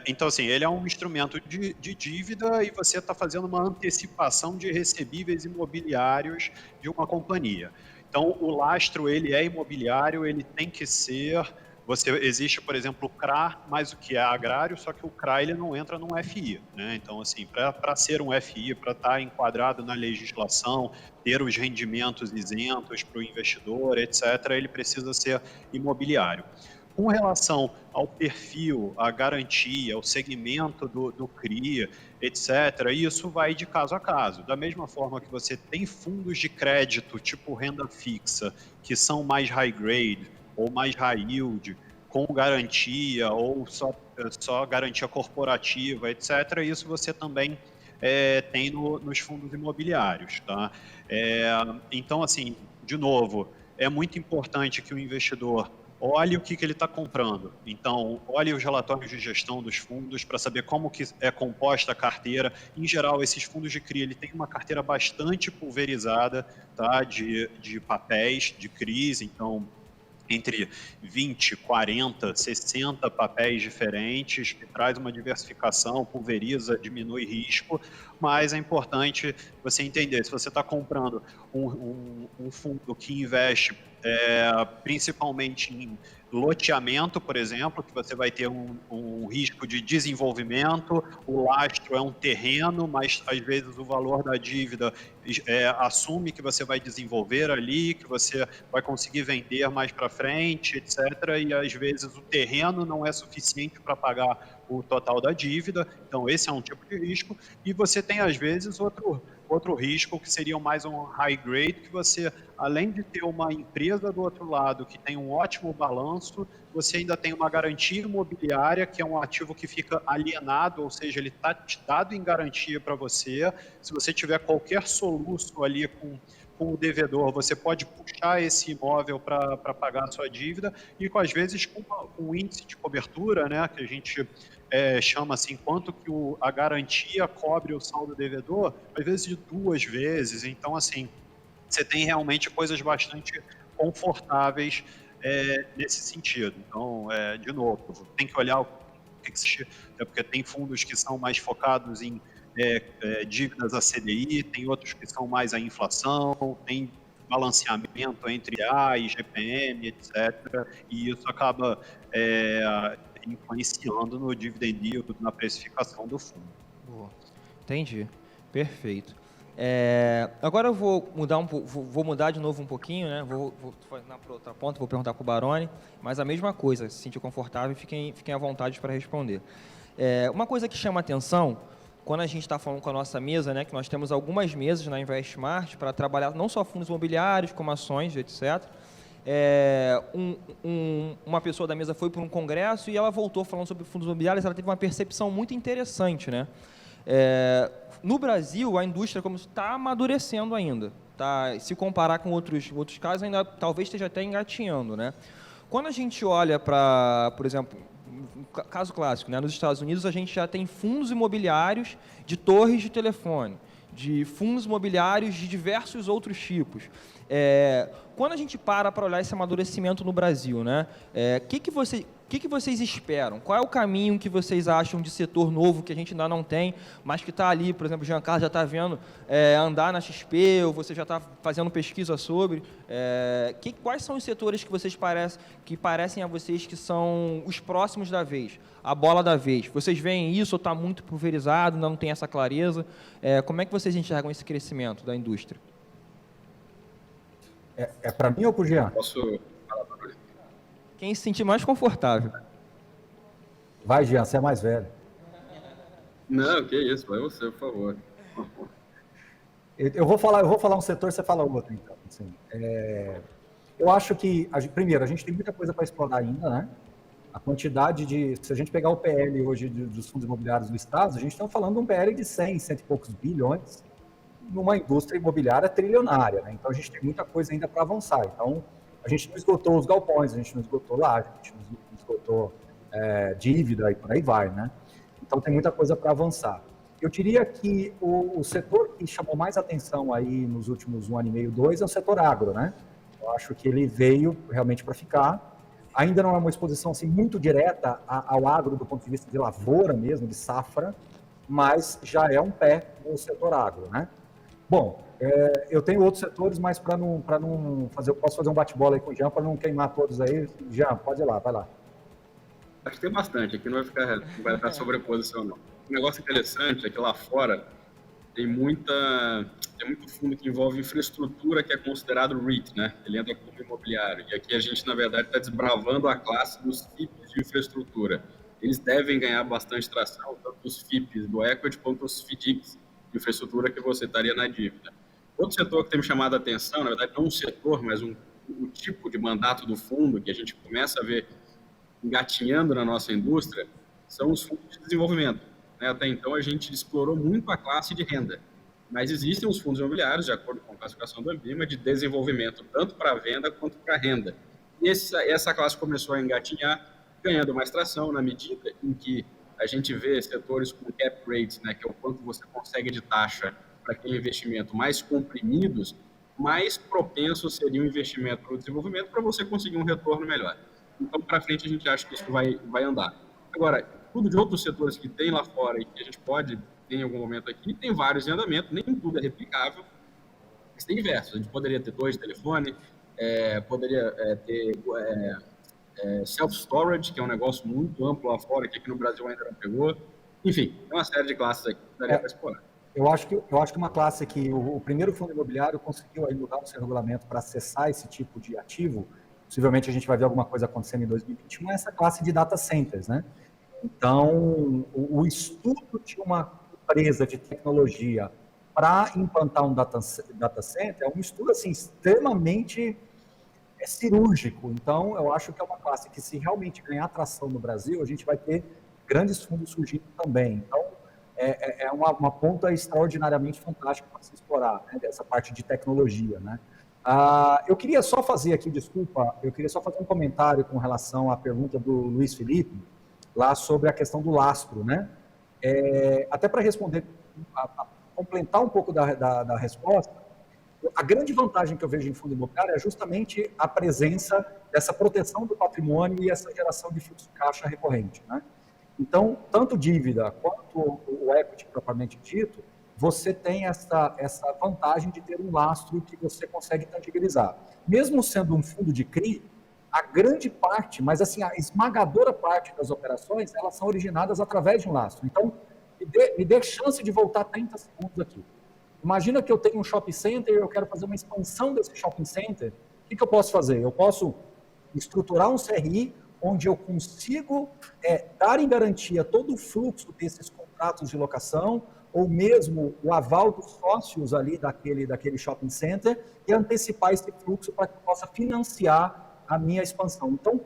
então assim, ele é um instrumento de dívida e você está fazendo uma antecipação de recebíveis imobiliários de uma companhia. Então, o lastro, ele é imobiliário, ele tem que ser... Existe, por exemplo, o CRA, mais o que é agrário, só que o CRA ele não entra num FI, né? Então, assim, para ser um FI, para estar enquadrado na legislação, ter os rendimentos isentos para o investidor, etc., ele precisa ser imobiliário. Com relação ao perfil, à garantia, ao segmento do CRI, etc., isso vai de caso a caso. Da mesma forma que você tem fundos de crédito, tipo renda fixa, que são mais high grade ou mais high yield, com garantia ou só garantia corporativa, etc., isso você também tem nos fundos imobiliários. Tá? Então, assim, de novo, é muito importante que o investidor olhe o que ele está comprando. Então, olhe os relatórios de gestão dos fundos para saber como que é composta a carteira. Em geral, esses fundos de CRI ele tem uma carteira bastante pulverizada, tá? de papéis de CRIs, então entre 20, 40, 60 papéis diferentes, que traz uma diversificação, pulveriza, diminui risco, mas é importante você entender, se você está comprando um fundo que investe principalmente em loteamento, por exemplo, que você vai ter um risco de desenvolvimento, o lastro é um terreno, mas às vezes o valor da dívida assume que você vai desenvolver ali, que você vai conseguir vender mais para frente, etc. E às vezes o terreno não é suficiente para pagar o total da dívida, então esse é um tipo de risco. E você tem às vezes outro risco, que seria mais um high grade, que você, além de ter uma empresa do outro lado que tem um ótimo balanço, você ainda tem uma garantia imobiliária, que é um ativo que fica alienado, ou seja, ele está dado em garantia para você. Se você tiver qualquer soluço ali com o devedor, você pode puxar esse imóvel para pagar a sua dívida, e às vezes com um índice de cobertura, né, que a gente chama assim, quanto que a garantia cobre o saldo devedor, às vezes de 2 vezes. Então, assim, você tem realmente coisas bastante confortáveis nesse sentido. Então, de novo, tem que olhar o que existe, porque tem fundos que são mais focados em dívidas a CDI, tem outros que são mais a inflação, tem balanceamento entre A e GPM, etc. E isso acaba influenciando no dividend yield, na precificação do fundo. Boa. Entendi. Perfeito. Agora eu vou mudar de novo um pouquinho, né? Vou na outra ponta, vou perguntar para o Baroni, mas a mesma coisa, se sentir confortável, fiquem à vontade para responder. Uma coisa que chama atenção, quando a gente está falando com a nossa mesa, né, que nós temos algumas mesas na InvestSmart para trabalhar não só fundos imobiliários, como ações, etc. Uma pessoa da mesa foi para um congresso e ela voltou falando sobre fundos imobiliários, ela teve uma percepção muito interessante, né? No Brasil, a indústria está amadurecendo ainda. Tá? Se comparar com outros casos, ainda talvez esteja até engatinhando, né? Quando a gente olha para, por exemplo, caso clássico, né? Nos Estados Unidos, a gente já tem fundos imobiliários de torres de telefone, de fundos imobiliários de diversos outros tipos. Quando a gente para olhar esse amadurecimento no Brasil, né? Que vocês esperam? Qual é o caminho que vocês acham de setor novo que a gente ainda não tem, mas que está ali, por exemplo, o Jean Carlos já está vendo andar na XP, ou você já está fazendo pesquisa sobre. Quais são os setores que parecem a vocês que são os próximos da vez, a bola da vez? Vocês veem isso ou está muito pulverizado, ainda não tem essa clareza? Como é que vocês enxergam esse crescimento da indústria? É para mim ou para o Jean? Posso falar para você? Quem se sentir mais confortável. Vai, Jean, você é mais velho. Não, que isso, vai você, por favor. Eu vou falar um setor, você fala outro, então. Assim, eu acho que, primeiro, a gente tem muita coisa para explorar ainda, né? A quantidade se a gente pegar o PL hoje dos fundos imobiliários listados, a gente está falando de um PL de 100 e poucos bilhões, numa indústria imobiliária trilionária, né? Então a gente tem muita coisa ainda para avançar. Então a gente não esgotou os galpões, a gente não esgotou laje, a gente não esgotou dívida e por aí vai, né? Então tem muita coisa para avançar. Eu diria que o setor que chamou mais atenção aí nos últimos 1 ano e meio, 2, é o setor agro, né? Eu acho que ele veio realmente para ficar. Ainda não é uma exposição assim, muito direta ao agro do ponto de vista de lavoura mesmo, de safra, mas já é um pé no setor agro, né? Bom, eu tenho outros setores, mas para não fazer, eu posso fazer um bate-bola aí com o Jean, para não queimar todos aí. Jean, pode ir lá, vai lá. Acho que tem bastante, aqui não vai ficar sobreposição, não. Um negócio interessante é que lá fora tem tem muito fundo que envolve infraestrutura, que é considerado REIT, né? Ele entra como imobiliário. E aqui a gente, na verdade, está desbravando a classe dos FIPs de infraestrutura. Eles devem ganhar bastante tração, tanto os FIPs do equity quanto os FDICs de infraestrutura que você estaria na dívida. Outro setor que tem me chamado a atenção, na verdade, não um setor, mas o tipo de mandato do fundo que a gente começa a ver engatinhando na nossa indústria, são os fundos de desenvolvimento. Até então, a gente explorou muito a classe de renda, mas existem os fundos imobiliários, de acordo com a classificação do ANBIMA, de desenvolvimento, tanto para venda quanto para renda. E essa classe começou a engatinhar, ganhando mais tração na medida em que a gente vê setores com cap rates, né, que é o quanto você consegue de taxa para aquele investimento, mais comprimidos, mais propenso seria o investimento no desenvolvimento para você conseguir um retorno melhor. Então, para frente, a gente acha que isso vai andar. Agora, tudo de outros setores que tem lá fora e que a gente pode ter em algum momento aqui, tem vários em andamento, nem tudo é replicável, mas tem diversos. A gente poderia ter torres de telefone, poderia ter self-storage, que é um negócio muito amplo lá fora, que aqui no Brasil ainda não pegou. Enfim, é uma série de classes aqui que daria para explorar. Eu acho que uma classe que o primeiro fundo imobiliário conseguiu aí mudar o seu regulamento para acessar esse tipo de ativo, possivelmente a gente vai ver alguma coisa acontecendo em 2021, é essa classe de data centers, né? Então, o estudo de uma empresa de tecnologia para implantar um data center é um estudo assim, extremamente cirúrgico. Então, eu acho que é uma classe que, se realmente ganhar atração no Brasil, a gente vai ter grandes fundos surgindo também. Então, é uma ponta extraordinariamente fantástica para se explorar, né, dessa parte de tecnologia, né? Eu queria só fazer aqui, um comentário com relação à pergunta do Luiz Felipe, lá sobre a questão do lastro, né? Até para responder, complementar um pouco da resposta, a grande vantagem que eu vejo em fundo imobiliário é justamente a presença dessa proteção do patrimônio e essa geração de fluxo de caixa recorrente, né? Então, tanto dívida quanto o equity propriamente dito, você tem essa vantagem de ter um lastro que você consegue tangibilizar. Mesmo sendo um fundo de CRI, a grande parte, mas assim, a esmagadora parte das operações, elas são originadas através de um lastro. Então, me dê chance de voltar 30 segundos aqui. Imagina que eu tenho um shopping center e eu quero fazer uma expansão desse shopping center. O que eu posso fazer? Eu posso estruturar um CRI onde eu consigo dar em garantia todo o fluxo desses contratos de locação, ou mesmo o aval dos sócios ali daquele shopping center, e antecipar esse fluxo para que eu possa financiar a minha expansão. Então,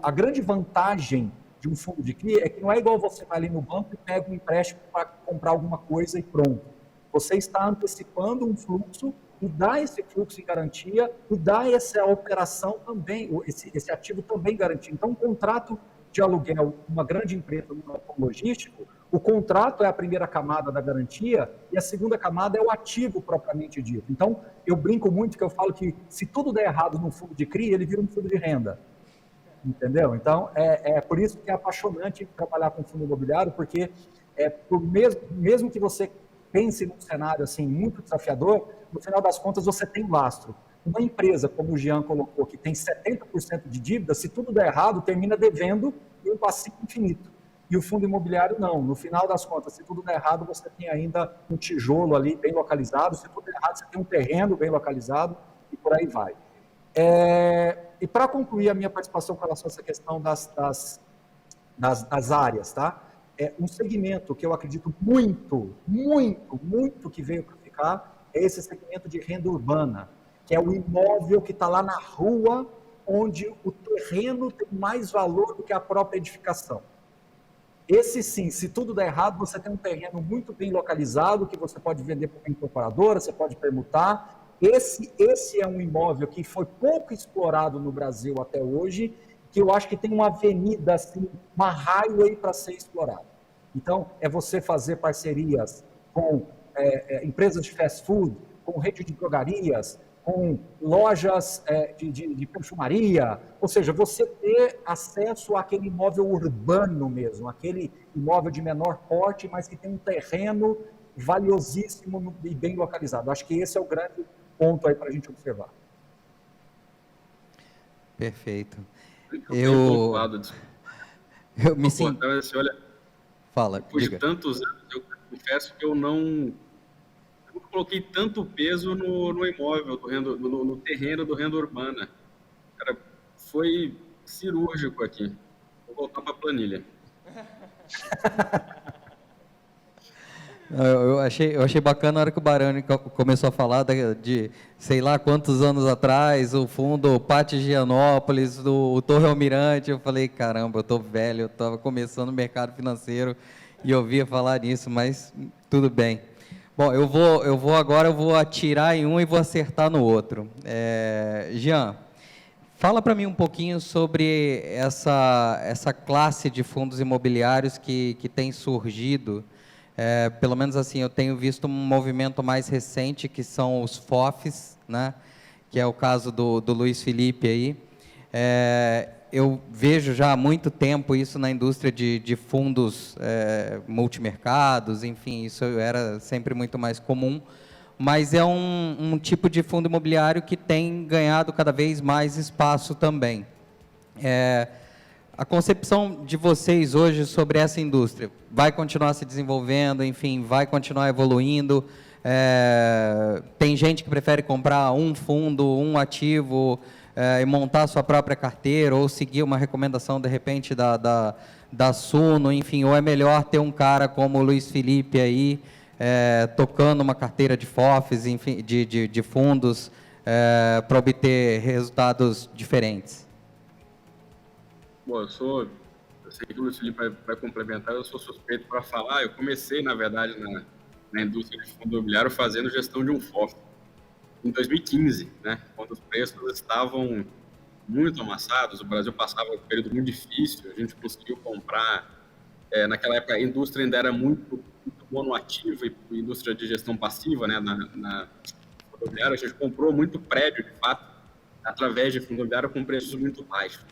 a grande vantagem de um fundo de CRI é que não é igual você vai ali no banco e pega um empréstimo para comprar alguma coisa e pronto. Você está antecipando um fluxo e dá esse fluxo em garantia e dá essa operação também, esse ativo também garantido. Então, um contrato de aluguel, uma grande empresa, um logístico, o contrato é a primeira camada da garantia e a segunda camada é o ativo propriamente dito. Então, eu brinco muito que eu falo que se tudo der errado no fundo de CRI, ele vira um fundo de renda. Entendeu? Então, é por isso que é apaixonante trabalhar com fundo imobiliário, porque mesmo que você pense num cenário assim, muito desafiador, no final das contas você tem lastro. Uma empresa, como o Jean colocou, que tem 70% de dívida, se tudo der errado, termina devendo um passivo infinito. E o fundo imobiliário não. No final das contas, se tudo der errado, você tem ainda um tijolo ali bem localizado, se tudo der errado, você tem um terreno bem localizado e por aí vai. E para concluir a minha participação com relação a essa questão das áreas, tá? Um segmento que eu acredito muito que veio para ficar é esse segmento de renda urbana, que é o imóvel que está lá na rua, onde o terreno tem mais valor do que a própria edificação. Esse sim, se tudo der errado, você tem um terreno muito bem localizado, que você pode vender para uma incorporadora, você pode permutar. Esse é um imóvel que foi pouco explorado no Brasil até hoje, que eu acho que tem uma avenida, assim, uma highway para ser explorado. Então, é você fazer parcerias com empresas de fast food, com rede de drogarias, com lojas de perfumaria, ou seja, você ter acesso àquele imóvel urbano mesmo, aquele imóvel de menor porte, mas que tem um terreno valiosíssimo e bem localizado. Acho que esse é o grande ponto aí para a gente observar. Perfeito. Eu me sinto... Olha, Fala, depois diga. de tantos anos, eu confesso que eu não coloquei tanto peso no imóvel, no terreno do renda urbana. Cara, foi cirúrgico aqui. Vou voltar para a planilha. Eu achei bacana a hora que o Baroni começou a falar de sei lá quantos anos atrás, o fundo Pátio Higienópolis, o Torre Almirante. Eu falei, caramba, eu estou velho, eu estava começando o mercado financeiro e ouvia falar nisso, mas tudo bem. Bom, eu vou atirar em um e vou acertar no outro. Jean, fala para mim um pouquinho sobre essa classe de fundos imobiliários que tem surgido. Pelo menos assim, eu tenho visto um movimento mais recente, que são os FOFs, né? Que é o caso do Luiz Felipe aí. Eu vejo já há muito tempo isso na indústria de fundos multimercados, enfim, isso era sempre muito mais comum, mas é um tipo de fundo imobiliário que tem ganhado cada vez mais espaço também. A concepção de vocês hoje sobre essa indústria vai continuar se desenvolvendo, enfim, vai continuar evoluindo? Tem gente que prefere comprar um fundo, um ativo e montar a sua própria carteira, ou seguir uma recomendação, de repente, da Suno, enfim, ou é melhor ter um cara como o Luiz Felipe aí, tocando uma carteira de FOFs, enfim, de fundos, para obter resultados diferentes? Bom, eu sei que o Luiz Felipe vai complementar, eu sou suspeito para falar. Eu comecei, na verdade, na indústria de fundo imobiliário fazendo gestão de um FOF em 2015, né, quando os preços estavam muito amassados, o Brasil passava um período muito difícil, a gente conseguiu comprar, naquela época a indústria ainda era muito monoativa e indústria de gestão passiva, né, na fundo imobiliário, a gente comprou muito prédio, de fato, através de fundo imobiliário com preços muito baixos.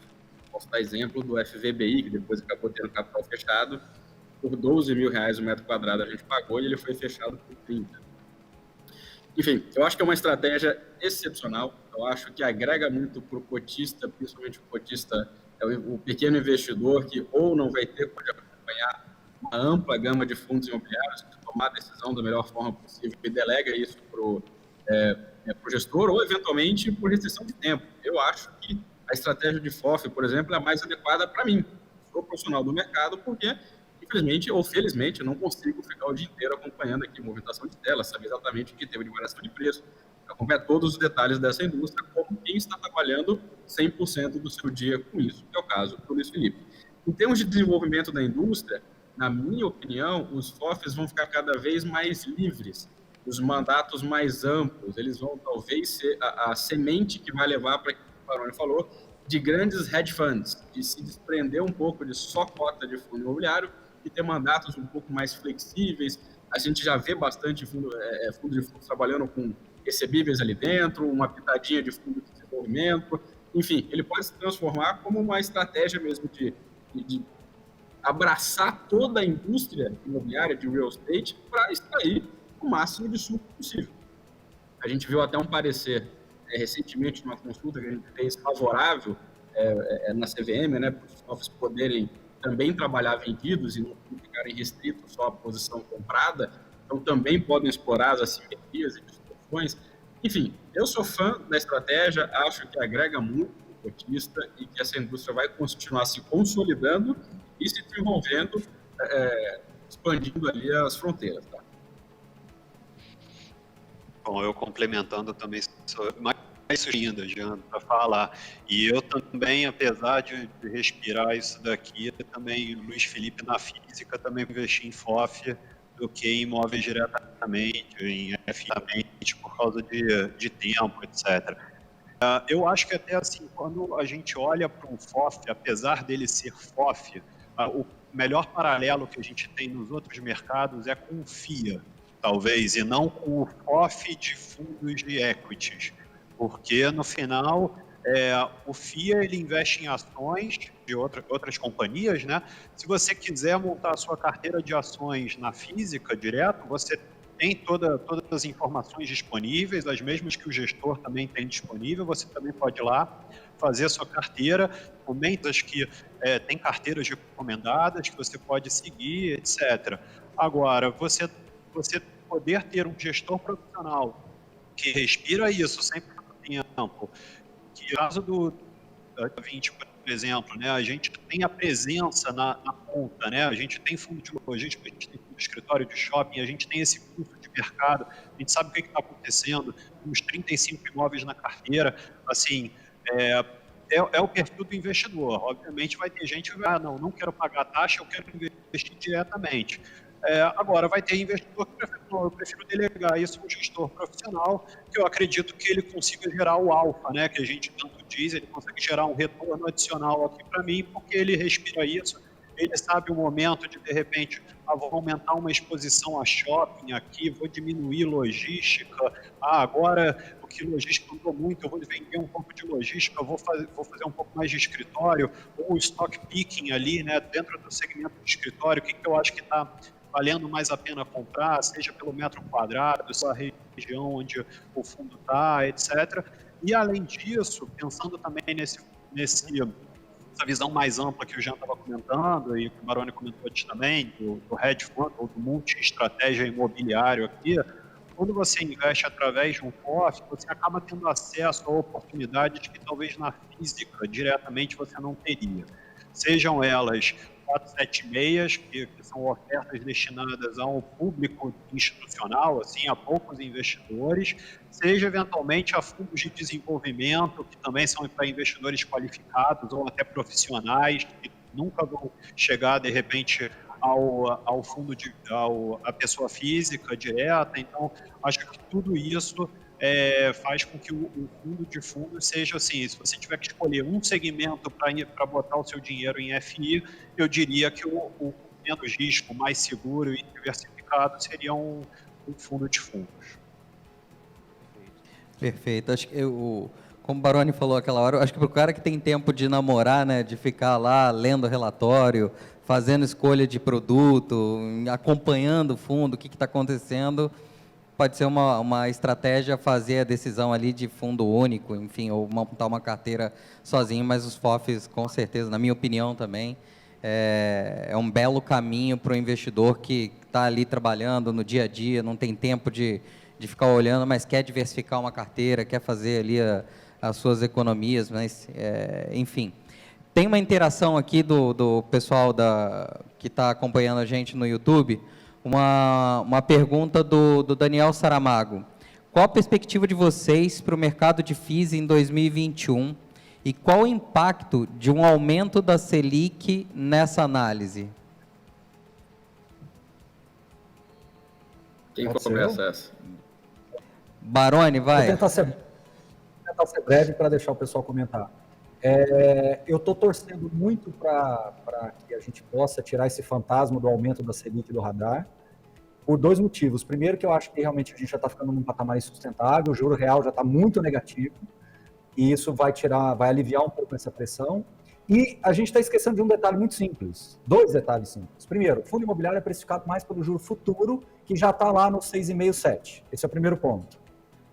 Posso dar exemplo do FVBI, que depois acabou tendo capital fechado, por R$12 mil o metro quadrado a gente pagou e ele foi fechado por 30. Enfim, eu acho que é uma estratégia excepcional, eu acho que agrega muito para o cotista, principalmente o cotista, o pequeno investidor que ou não vai ter como acompanhar uma ampla gama de fundos imobiliários, tomar a decisão da melhor forma possível e delega isso para o gestor, ou eventualmente por restrição de tempo. Eu acho que a estratégia de FOF, por exemplo, é a mais adequada para mim. Sou profissional do mercado porque, infelizmente ou felizmente, eu não consigo ficar o dia inteiro acompanhando aqui movimentação de tela, saber exatamente o que teve de variação de preço, acompanhar todos os detalhes dessa indústria, como quem está trabalhando 100% do seu dia com isso, que é o caso do Luiz Felipe. Em termos de desenvolvimento da indústria, na minha opinião, os FOFs vão ficar cada vez mais livres, os mandatos mais amplos, eles vão talvez ser a semente que vai levar para o Baroni falou, de grandes hedge funds, de se desprender um pouco de só cota de fundo imobiliário e ter mandatos um pouco mais flexíveis. A gente já vê bastante fundo de fundos trabalhando com recebíveis ali dentro, uma pitadinha de fundo de desenvolvimento. Enfim, ele pode se transformar como uma estratégia mesmo de abraçar toda a indústria imobiliária de real estate para extrair o máximo de suco possível. A gente viu até um parecer recentemente numa consulta que a gente fez favorável na CVM, né, para os FOFs poderem também trabalhar vendidos e não ficarem restritos só à posição comprada, então também podem explorar as assimetrias e distorções. Enfim, eu sou fã da estratégia, acho que agrega muito o cotista e que essa indústria vai continuar se consolidando e se desenvolvendo, expandindo ali as fronteiras. Tá? Bom, eu complementando também, sou mais ainda, Jean, para falar. E eu também, apesar de respirar isso daqui, também, Luiz Felipe, na física, também investi em FOF do que em imóveis diretamente, em FIamente, por causa de tempo, etc. Eu acho que até assim, quando a gente olha para um FOF, apesar dele ser FOF, o melhor paralelo que a gente tem nos outros mercados é com o FIA, talvez, e não com o FOF de fundos de equities, porque no final o FIA ele investe em ações de outras companhias, né? Se você quiser montar a sua carteira de ações na física direto, você tem todas as informações disponíveis, as mesmas que o gestor também tem disponível, você também pode ir lá fazer a sua carteira, comentas que tem carteiras recomendadas que você pode seguir, etc. Agora, você poder ter um gestor profissional que respira isso sempre no tempo, que no caso do 20, por exemplo, né, a gente tem a presença na ponta, né, a gente tem fundo de logística, a gente tem fundo de escritório de shopping, a gente tem esse curso de mercado, a gente sabe o que está acontecendo, uns 35 imóveis na carteira, assim, é o perfil do investidor. Obviamente vai ter gente que vai, não quero pagar taxa, eu quero investir diretamente. Agora, vai ter investidor que eu prefiro delegar isso a um gestor profissional, que eu acredito que ele consiga gerar o alfa, né, que a gente tanto diz, ele consegue gerar um retorno adicional aqui para mim, porque ele respira isso, ele sabe o momento de repente, vou aumentar uma exposição a shopping aqui, vou diminuir logística, agora o que logística andou muito, eu vou vender um pouco de logística, vou fazer um pouco mais de escritório, ou stock picking ali, né, dentro do segmento de escritório, o que eu acho que está valendo mais a pena comprar, seja pelo metro quadrado, seja a região onde o fundo está, etc. E, além disso, pensando também nessa visão mais ampla que o Jean estava comentando, e que o Baroni comentou antes também, do hedge fund, ou do multi-estratégia imobiliário aqui, quando você investe através de um FOF, você acaba tendo acesso a oportunidades que talvez na física, diretamente, você não teria. Sejam elas 476, que são ofertas destinadas ao público institucional, assim, a poucos investidores, seja eventualmente a fundos de desenvolvimento, que também são para investidores qualificados ou até profissionais, que nunca vão chegar, de repente, ao fundo, à pessoa física direta. Então, acho que tudo isso faz com que o fundo de fundos seja assim, se você tiver que escolher um segmento para botar o seu dinheiro em FI, eu diria que o menos risco, mais seguro e diversificado seria um fundo de fundos. Perfeito. Acho que como o Baroni falou aquela hora, acho que para o cara que tem tempo de namorar, né, de ficar lá lendo relatório, fazendo escolha de produto, acompanhando o fundo, o que está acontecendo, pode ser uma estratégia fazer a decisão ali de fundo único, enfim, ou montar uma carteira sozinho, mas os FOFs, com certeza, na minha opinião também, é um belo caminho para o investidor que está ali trabalhando no dia a dia, não tem tempo de ficar olhando, mas quer diversificar uma carteira, quer fazer ali as suas economias, mas, enfim. Tem uma interação aqui do pessoal que está acompanhando a gente no YouTube, uma pergunta do Daniel Saramago. Qual a perspectiva de vocês para o mercado de FIIs em 2021 e qual o impacto de um aumento da Selic nessa análise? Quem começa essa? Baroni, vai. Vou tentar ser breve para deixar o pessoal comentar. Eu estou torcendo muito para que a gente possa tirar esse fantasma do aumento da Selic do radar, por dois motivos. Primeiro, que eu acho que realmente a gente já está ficando num patamar insustentável, o juro real já está muito negativo, e isso vai aliviar um pouco essa pressão. E a gente está esquecendo de um detalhe muito simples, dois detalhes simples. Primeiro, o fundo imobiliário é precificado mais pelo juro futuro, que já está lá no 6,5, 7. Esse é o primeiro ponto.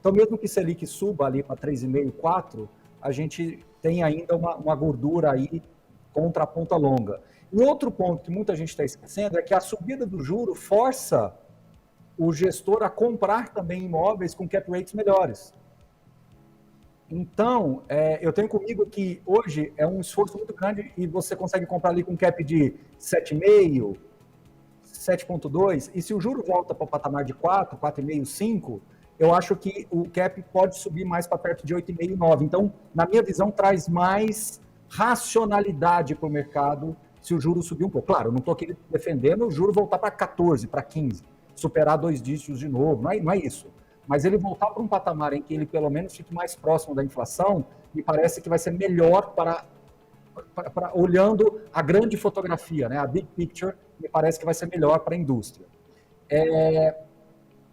Então, mesmo que Selic suba ali para 3,5, 4, a gente tem ainda uma gordura aí contra a ponta longa. E outro ponto que muita gente está esquecendo é que a subida do juro força o gestor a comprar também imóveis com cap rates melhores. Então, eu tenho comigo que hoje é um esforço muito grande e você consegue comprar ali com cap de 7,5, 7,2, e se o juro volta para o patamar de 4, 4,5, 5, eu acho que o cap pode subir mais para perto de 8,5, 9. Então, na minha visão, traz mais racionalidade para o mercado se o juro subir um pouco. Claro, eu não estou aqui defendendo o juro voltar para 14, para 15, superar 2 dígitos de novo, não é isso. Mas ele voltar para um patamar em que ele pelo menos fique mais próximo da inflação, me parece que vai ser melhor para olhando a grande fotografia, né? A big picture, me parece que vai ser melhor para a indústria.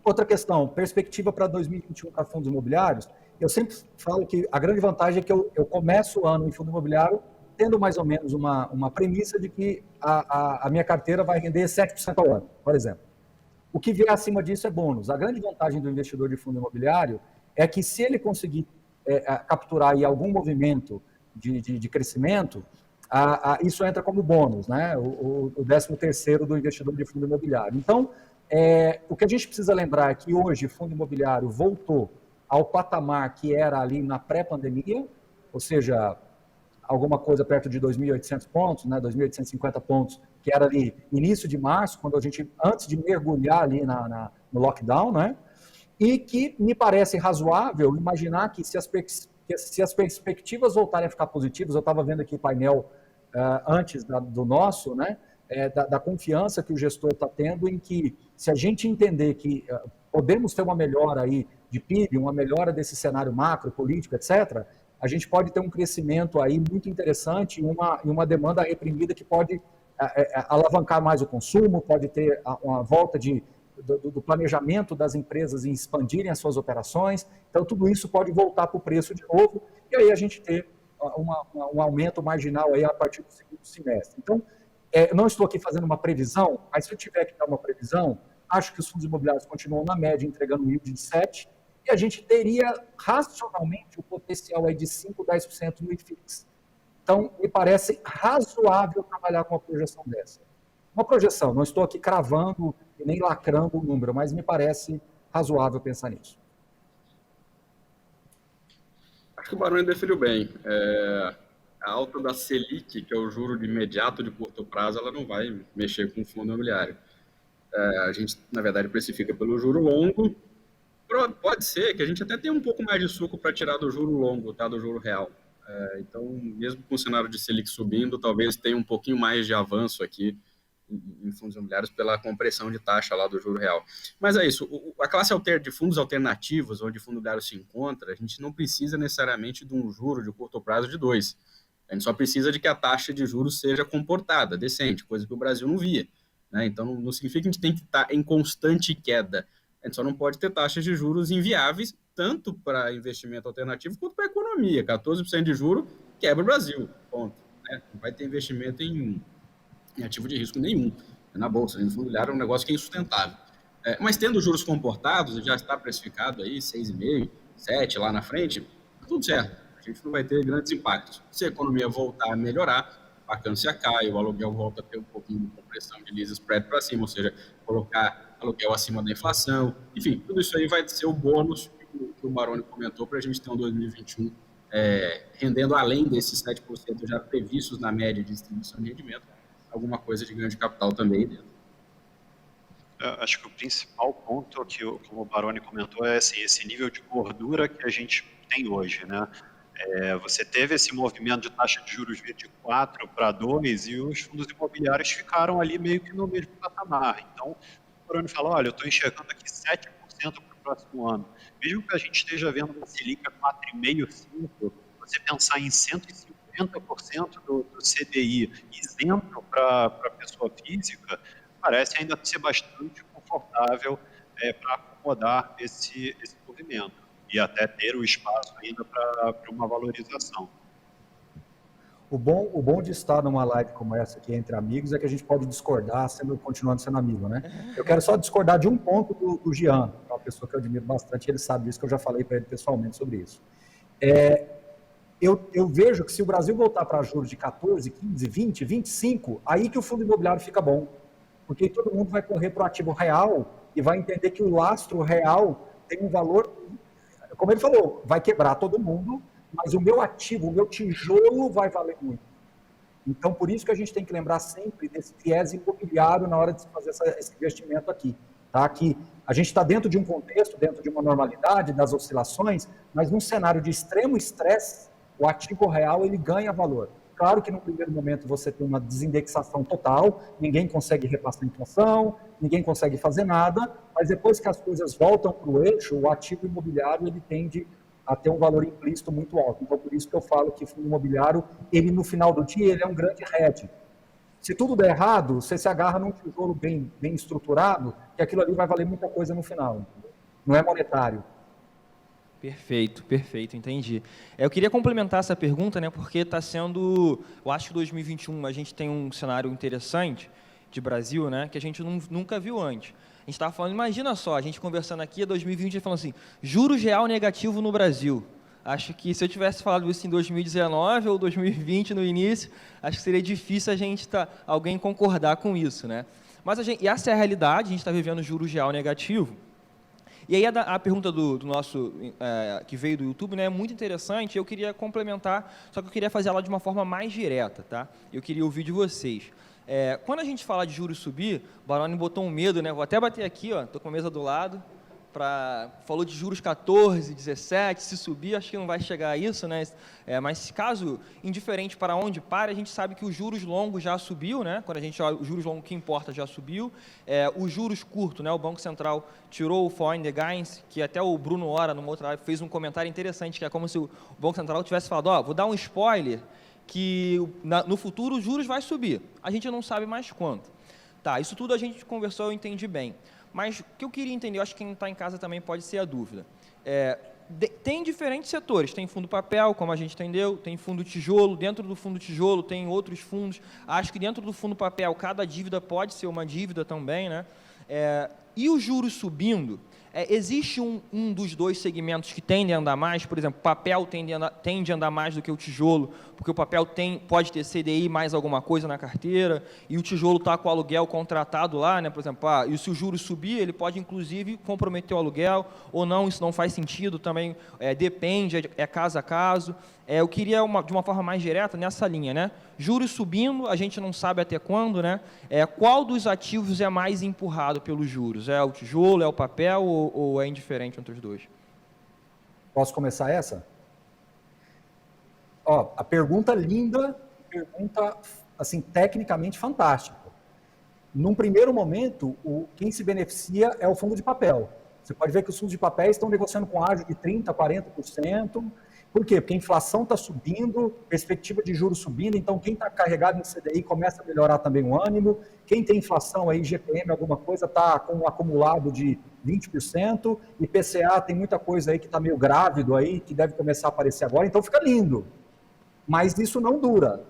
Outra questão, perspectiva para 2021 para fundos imobiliários. Eu sempre falo que a grande vantagem é que eu começo o ano em fundo imobiliário tendo mais ou menos uma premissa de que a minha carteira vai render 7% ao ano, por exemplo. O que vier acima disso é bônus. A grande vantagem do investidor de fundo imobiliário é que se ele conseguir capturar aí algum movimento de crescimento, isso entra como bônus, né? O 13º do investidor de fundo imobiliário. Então, O que a gente precisa lembrar é que hoje o fundo imobiliário voltou ao patamar que era ali na pré-pandemia, ou seja, alguma coisa perto de 2.800 pontos, né, 2.850 pontos, que era ali início de março, quando a gente, antes de mergulhar ali no lockdown, né, e que me parece razoável imaginar que se as perspectivas voltarem a ficar positivas, eu estava vendo aqui o painel antes do nosso, né, da confiança que o gestor está tendo em que, se a gente entender que podemos ter uma melhora aí de PIB, uma melhora desse cenário macro, político, etc., a gente pode ter um crescimento aí muito interessante e uma demanda reprimida que pode alavancar mais o consumo, pode ter uma volta do planejamento das empresas em expandirem as suas operações. Então, tudo isso pode voltar para o preço de novo e aí a gente ter um aumento marginal aí a partir do segundo semestre. Então, eu não estou aqui fazendo uma previsão, mas se eu tiver que dar uma previsão, acho que os fundos imobiliários continuam na média entregando um yield de 7%, e a gente teria racionalmente o potencial aí de 5%, 10% no IFIX. Então, me parece razoável trabalhar com uma projeção dessa. Uma projeção, não estou aqui cravando e nem lacrando o número, mas me parece razoável pensar nisso. Acho que o Baroni definiu bem. A alta da Selic, que é o juro de imediato de curto prazo, ela não vai mexer com o fundo imobiliário. A gente, na verdade, precifica pelo juro longo. Pode ser que a gente até tenha um pouco mais de suco para tirar do juro longo, tá? Do juro real. Então, mesmo com o cenário de Selic subindo, talvez tenha um pouquinho mais de avanço aqui em fundos imobiliários pela compressão de taxa lá do juro real. Mas é isso, a classe de fundos alternativos, onde o fundo imobiliário se encontra, a gente não precisa necessariamente de um juro de curto prazo de 2. A gente só precisa de que a taxa de juros seja comportada, decente, coisa que o Brasil não via, né? Então, não significa que a gente tem que estar em constante queda. A gente só não pode ter taxas de juros inviáveis, tanto para investimento alternativo quanto para a economia. 14% de juros quebra o Brasil, ponto. Né? Não vai ter investimento em ativo de risco nenhum. Na Bolsa, no fundo imobiliário é um negócio que é insustentável. Mas tendo juros comportados, já está precificado aí 6,5%, 7% lá na frente, tá tudo certo. A gente não vai ter grandes impactos. Se a economia voltar a melhorar, a vacância cai, o aluguel volta a ter um pouquinho de compressão de lease spread para cima, ou seja, colocar aluguel acima da inflação, enfim, tudo isso aí vai ser o bônus que o Baroni comentou para a gente ter um 2021 rendendo além desses 7% já previstos na média de distribuição de rendimento, alguma coisa de ganho de capital também dentro. Acho que o principal ponto que o Baroni comentou é assim, esse nível de gordura que a gente tem hoje, né? Você teve esse movimento de taxa de juros de 4 para 2 e os fundos imobiliários ficaram ali meio que no mesmo patamar. Então, o Baroni falou, olha, eu estou enxergando aqui 7% para o próximo ano. Mesmo que a gente esteja vendo uma Selic a 4,5%, 5%, você pensar em 150% do CDI isento para a pessoa física, parece ainda ser bastante confortável para acomodar esse movimento e até ter o espaço ainda para uma valorização. O bom de estar numa live como essa aqui entre amigos é que a gente pode discordar continuando sendo amigo, né? Eu quero só discordar de um ponto do Jean, que é uma pessoa que eu admiro bastante, ele sabe disso, que eu já falei para ele pessoalmente sobre isso. Eu vejo que se o Brasil voltar para juros de 14, 15, 20, 25, aí que o fundo imobiliário fica bom. Porque todo mundo vai correr para o ativo real e vai entender que o lastro real tem um valor, como ele falou, vai quebrar todo mundo, mas o meu ativo, o meu tijolo vai valer muito. Então, por isso que a gente tem que lembrar sempre desse viés imobiliário na hora de fazer esse investimento aqui. Tá? Que a gente está dentro de um contexto, dentro de uma normalidade das oscilações, mas num cenário de extremo estresse, o ativo real ele ganha valor. Claro que no primeiro momento você tem uma desindexação total, ninguém consegue repassar a inflação, ninguém consegue fazer nada, mas depois que as coisas voltam para o eixo, o ativo imobiliário ele tende a ter um valor implícito muito alto. Então, por isso que eu falo que o fundo imobiliário, ele no final do dia, ele é um grande hedge. Se tudo der errado, você se agarra num tijolo bem estruturado, que aquilo ali vai valer muita coisa no final. Entendeu? Não é monetário. Perfeito, entendi. Eu queria complementar essa pergunta, né, porque está sendo, eu acho que 2021 a gente tem um cenário interessante de Brasil, né, que a gente nunca viu antes. A gente estava falando, imagina só, a gente conversando aqui, 2020, falando assim, juros real negativo no Brasil. Acho que se eu tivesse falado isso em 2019 ou 2020 no início, acho que seria difícil alguém concordar com isso, né? Mas e essa é a realidade, a gente está vivendo juros real negativo. E aí a pergunta do nosso, que veio do YouTube, né, é muito interessante, eu queria complementar, só que eu queria fazer ela de uma forma mais direta, tá? Eu queria ouvir de vocês. Quando a gente fala de juros subir, o Baroni botou um medo, né? Vou até bater aqui, ó, estou com a mesa do lado, falou de juros 14, 17, se subir, acho que não vai chegar a isso, né? Mas caso, indiferente para onde pare, a gente sabe que os juros longos já subiu, né? Quando a gente olha, os juros longos que importa já subiu. Os juros curtos, né? O Banco Central tirou o for in the guidance, que até o Bruno Ora, numa outra live, fez um comentário interessante, que é como se o Banco Central tivesse falado, ó, vou dar um spoiler, que no futuro os juros vai subir. A gente não sabe mais quanto. Tá, isso tudo a gente conversou, eu entendi bem. Mas o que eu queria entender, eu acho que quem está em casa também pode ser a dúvida. Tem diferentes setores, tem fundo papel, como a gente entendeu, tem fundo tijolo, dentro do fundo tijolo tem outros fundos. Acho que dentro do fundo papel, cada dívida pode ser uma dívida também, né? E os juros subindo, existe um dos dois segmentos que tende a andar mais, por exemplo, papel tende a andar mais do que o tijolo, porque o papel pode ter CDI mais alguma coisa na carteira, e o tijolo está com o aluguel contratado lá, né? Por exemplo, e se o juro subir, ele pode inclusive comprometer o aluguel, ou não, isso não faz sentido, também depende, é caso a caso. Eu queria, de uma forma mais direta, nessa linha, né? Juros subindo, a gente não sabe até quando, né? Qual dos ativos é mais empurrado pelos juros? É o tijolo, é o papel ou é indiferente entre os dois? Posso começar essa? Ó, a pergunta linda, pergunta, assim, tecnicamente fantástica. Num primeiro momento, quem se beneficia é o fundo de papel. Você pode ver que os fundos de papel estão negociando com ágio de 30%, 40%. Por quê? Porque a inflação está subindo, perspectiva de juros subindo, então quem está carregado em CDI começa a melhorar também o ânimo. Quem tem inflação aí, GPM, alguma coisa, está com um acumulado de 20%, e PCA tem muita coisa aí que está meio grávido aí, que deve começar a aparecer agora, então fica lindo. Mas isso não dura.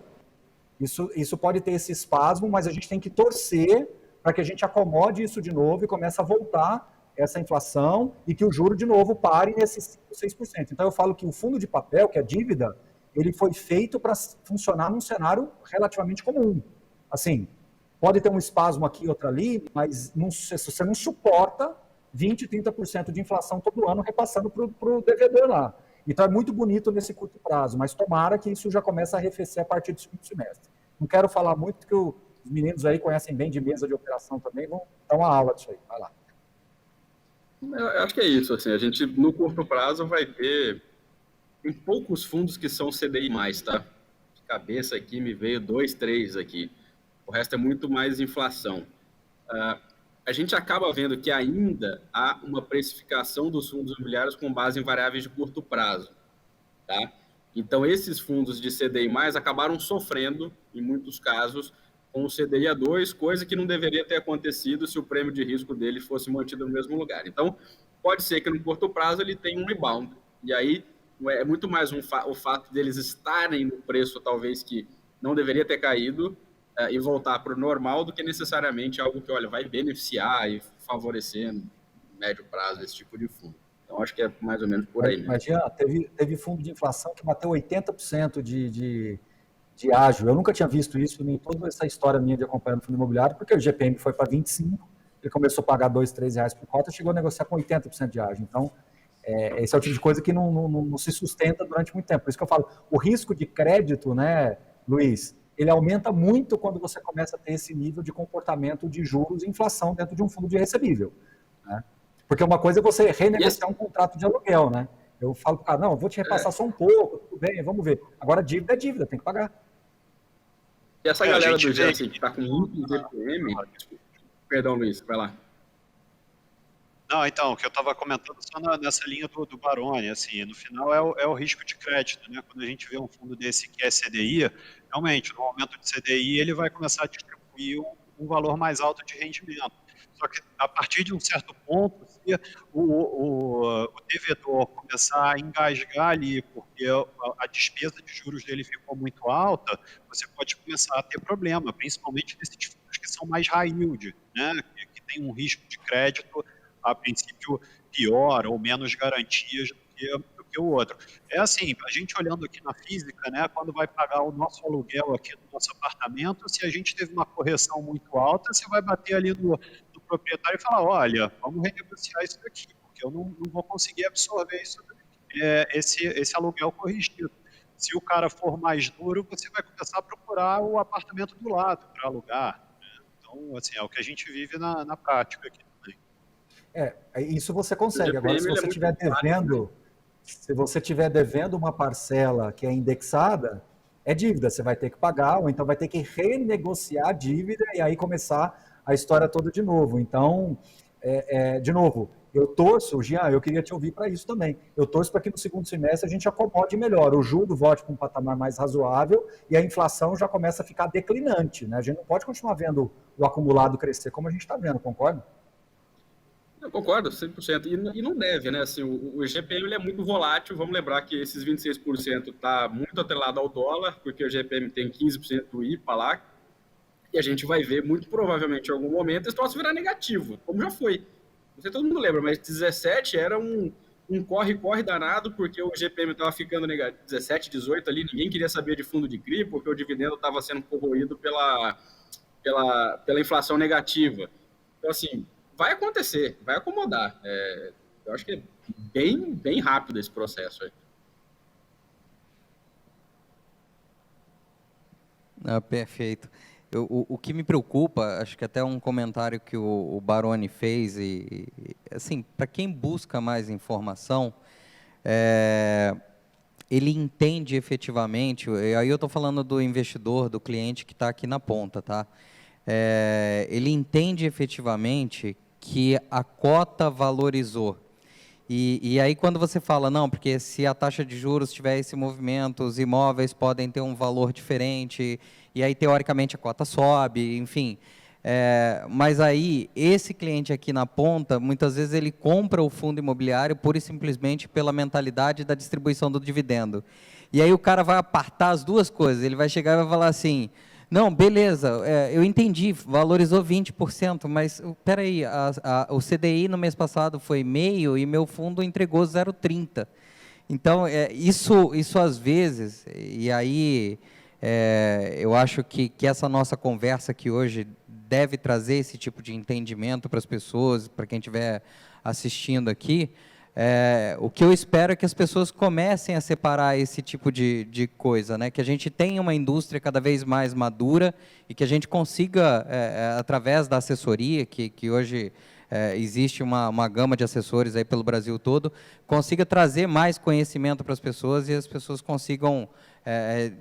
Isso pode ter esse espasmo, mas a gente tem que torcer para que a gente acomode isso de novo e comece a voltar essa inflação e que o juro, de novo, pare nesses 5%, 6%. Então, eu falo que o fundo de papel, que é a dívida, ele foi feito para funcionar num cenário relativamente comum. Assim, pode ter um espasmo aqui, outro ali, mas você não suporta 20%, 30% de inflação todo ano repassando para o devedor lá. Então, é muito bonito nesse curto prazo, mas tomara que isso já comece a arrefecer a partir do segundo semestre. Não quero falar muito, porque os meninos aí conhecem bem de mesa de operação também, vão dar uma aula disso aí. Vai lá. Eu acho que é isso, assim, a gente no curto prazo vai ter, tem poucos fundos que são CDI+, tá? De cabeça aqui me veio 2, 3 aqui, o resto é muito mais inflação. A gente acaba vendo que ainda há uma precificação dos fundos imobiliários com base em variáveis de curto prazo, tá? Então esses fundos de CDI+, acabaram sofrendo, em muitos casos, com o CDI a 2, coisa que não deveria ter acontecido se o prêmio de risco dele fosse mantido no mesmo lugar. Então, pode ser que no curto prazo ele tenha um rebound. E aí, é muito mais o fato deles estarem no preço, talvez, que não deveria ter caído e voltar para o normal, do que necessariamente algo que, olha, vai beneficiar e favorecer no médio prazo esse tipo de fundo. Então, acho que é mais ou menos por aí mesmo. Mas, Jean, teve fundo de inflação que bateu 80% de ágio. Eu nunca tinha visto isso em toda essa história minha de acompanhar o fundo imobiliário, porque o GPM foi para 25, ele começou a pagar 2, 3 reais por cota, chegou a negociar com 80% de ágio. Então, esse é o tipo de coisa que não se sustenta durante muito tempo. Por isso que eu falo, o risco de crédito, né, Luiz, ele aumenta muito quando você começa a ter esse nível de comportamento de juros e inflação dentro de um fundo de recebível, né? Porque uma coisa é você renegociar um contrato de aluguel, né? Eu falo para o cara, não, eu vou te repassar só um pouco, tudo bem, vamos ver. Agora, dívida é dívida, tem que pagar. E essa galera do Jansen que está com muito GPM... Perdão, Luiz, vai lá. Não, então, o que eu estava comentando só nessa linha do Baroni, assim, no final é o risco de crédito, né? Quando a gente vê um fundo desse que é CDI, realmente, no aumento de CDI, ele vai começar a distribuir um valor mais alto de rendimento. Só que, a partir de um certo ponto, se o devedor começar a engasgar ali, porque a despesa de juros dele ficou muito alta, você pode começar a ter problema, principalmente nesses fundos que são mais high yield, né? Que tem um risco de crédito, a princípio, pior ou menos garantias do que o outro. É assim, a gente olhando aqui na física, né, quando vai pagar o nosso aluguel aqui do nosso apartamento, se a gente teve uma correção muito alta, você vai bater ali no proprietário e falar, olha, vamos renegociar isso daqui, porque eu não vou conseguir absorver esse aluguel corrigido. Se o cara for mais duro, você vai começar a procurar o apartamento do lado para alugar. Né? Então, assim, é o que a gente vive na prática aqui também. Isso você consegue. Agora, se você estiver devendo uma parcela que é indexada, é dívida, você vai ter que pagar, ou então vai ter que renegociar a dívida e aí começar a história toda de novo. Então, de novo, eu torço, Jean, eu queria te ouvir para isso também. Eu torço para que no segundo semestre a gente acomode melhor, o juro volte para um patamar mais razoável e a inflação já começa a ficar declinante. Né? A gente não pode continuar vendo o acumulado crescer como a gente está vendo, concorda? Eu concordo, 100%. E não deve, né? Assim, o IGPM ele é muito volátil. Vamos lembrar que esses 26% está muito atrelado ao dólar, porque o IGPM tem 15% do IPA lá. E a gente vai ver, muito provavelmente, em algum momento, esse troço virar negativo, como já foi. Não sei se todo mundo lembra, mas 17 era um corre-corre danado, porque o IGPM estava ficando negativo. 17, 18 ali, ninguém queria saber de fundo de CRI, porque o dividendo estava sendo corroído pela inflação negativa. Então, assim, vai acontecer, vai acomodar. Eu acho que é bem rápido esse processo aí. Perfeito. O que me preocupa, acho que até um comentário que o Baroni fez, e assim, para quem busca mais informação, ele entende efetivamente, e aí eu estou falando do investidor, do cliente que está aqui na ponta, tá? Ele entende efetivamente que a cota valorizou. E aí quando você fala, não, porque se a taxa de juros tiver esse movimento, os imóveis podem ter um valor diferente, e aí teoricamente a cota sobe, enfim. Mas aí, esse cliente aqui na ponta, muitas vezes ele compra o fundo imobiliário pura e simplesmente pela mentalidade da distribuição do dividendo. E aí o cara vai apartar as duas coisas, ele vai chegar e vai falar assim, não, beleza, eu entendi, valorizou 20%, mas peraí, o CDI no mês passado foi 0,5% e meu fundo entregou 0,30%. Então, isso às vezes, e aí eu acho que essa nossa conversa aqui hoje deve trazer esse tipo de entendimento para as pessoas, para quem estiver assistindo aqui. O que eu espero é que as pessoas comecem a separar esse tipo de coisa, né? Que a gente tenha uma indústria cada vez mais madura e que a gente consiga, através da assessoria, que hoje existe uma gama de assessores aí pelo Brasil todo, consiga trazer mais conhecimento para as pessoas e as pessoas consigam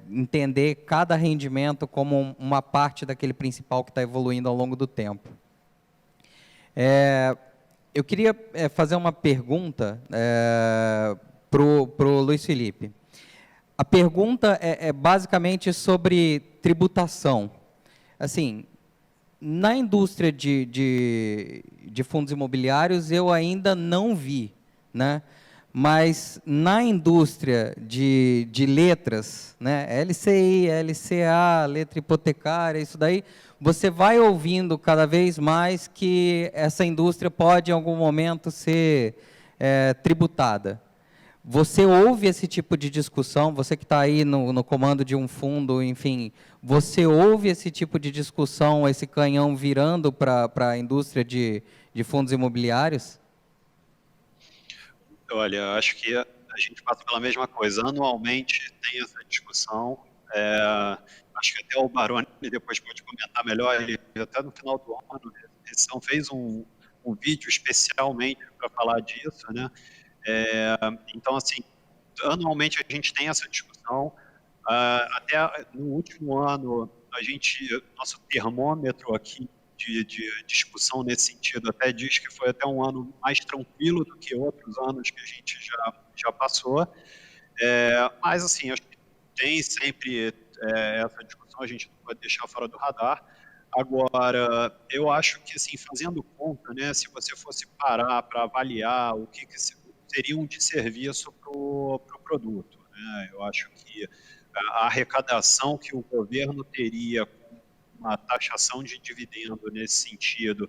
entender cada rendimento como uma parte daquele principal que está evoluindo ao longo do tempo. Eu queria fazer uma pergunta para o Luiz Felipe. A pergunta é basicamente sobre tributação. Assim, na indústria de fundos imobiliários, eu ainda não vi, né? Mas na indústria de letras, né? LCI, LCA, letra hipotecária, isso daí, você vai ouvindo cada vez mais que essa indústria pode, em algum momento, ser tributada. Você ouve esse tipo de discussão, você que está aí no comando de um fundo, enfim, você ouve esse tipo de discussão, esse canhão virando para a indústria de fundos imobiliários? Olha, acho que a gente passa pela mesma coisa. Anualmente tem essa discussão. Acho que até o Baroni depois pode comentar melhor. Ele, até no final do ano, a edição fez um vídeo especialmente para falar disso, né? Então, assim, anualmente a gente tem essa discussão. Até no último ano, nosso termômetro aqui de discussão nesse sentido até diz que foi até um ano mais tranquilo do que outros anos que a gente já passou. Mas, assim, acho que tem sempre essa discussão, a gente não pode deixar fora do radar. Agora, eu acho que, assim, fazendo conta, né, se você fosse parar para avaliar o que seria um desserviço para o produto, né? Eu acho que a arrecadação que o governo teria com uma taxação de dividendo nesse sentido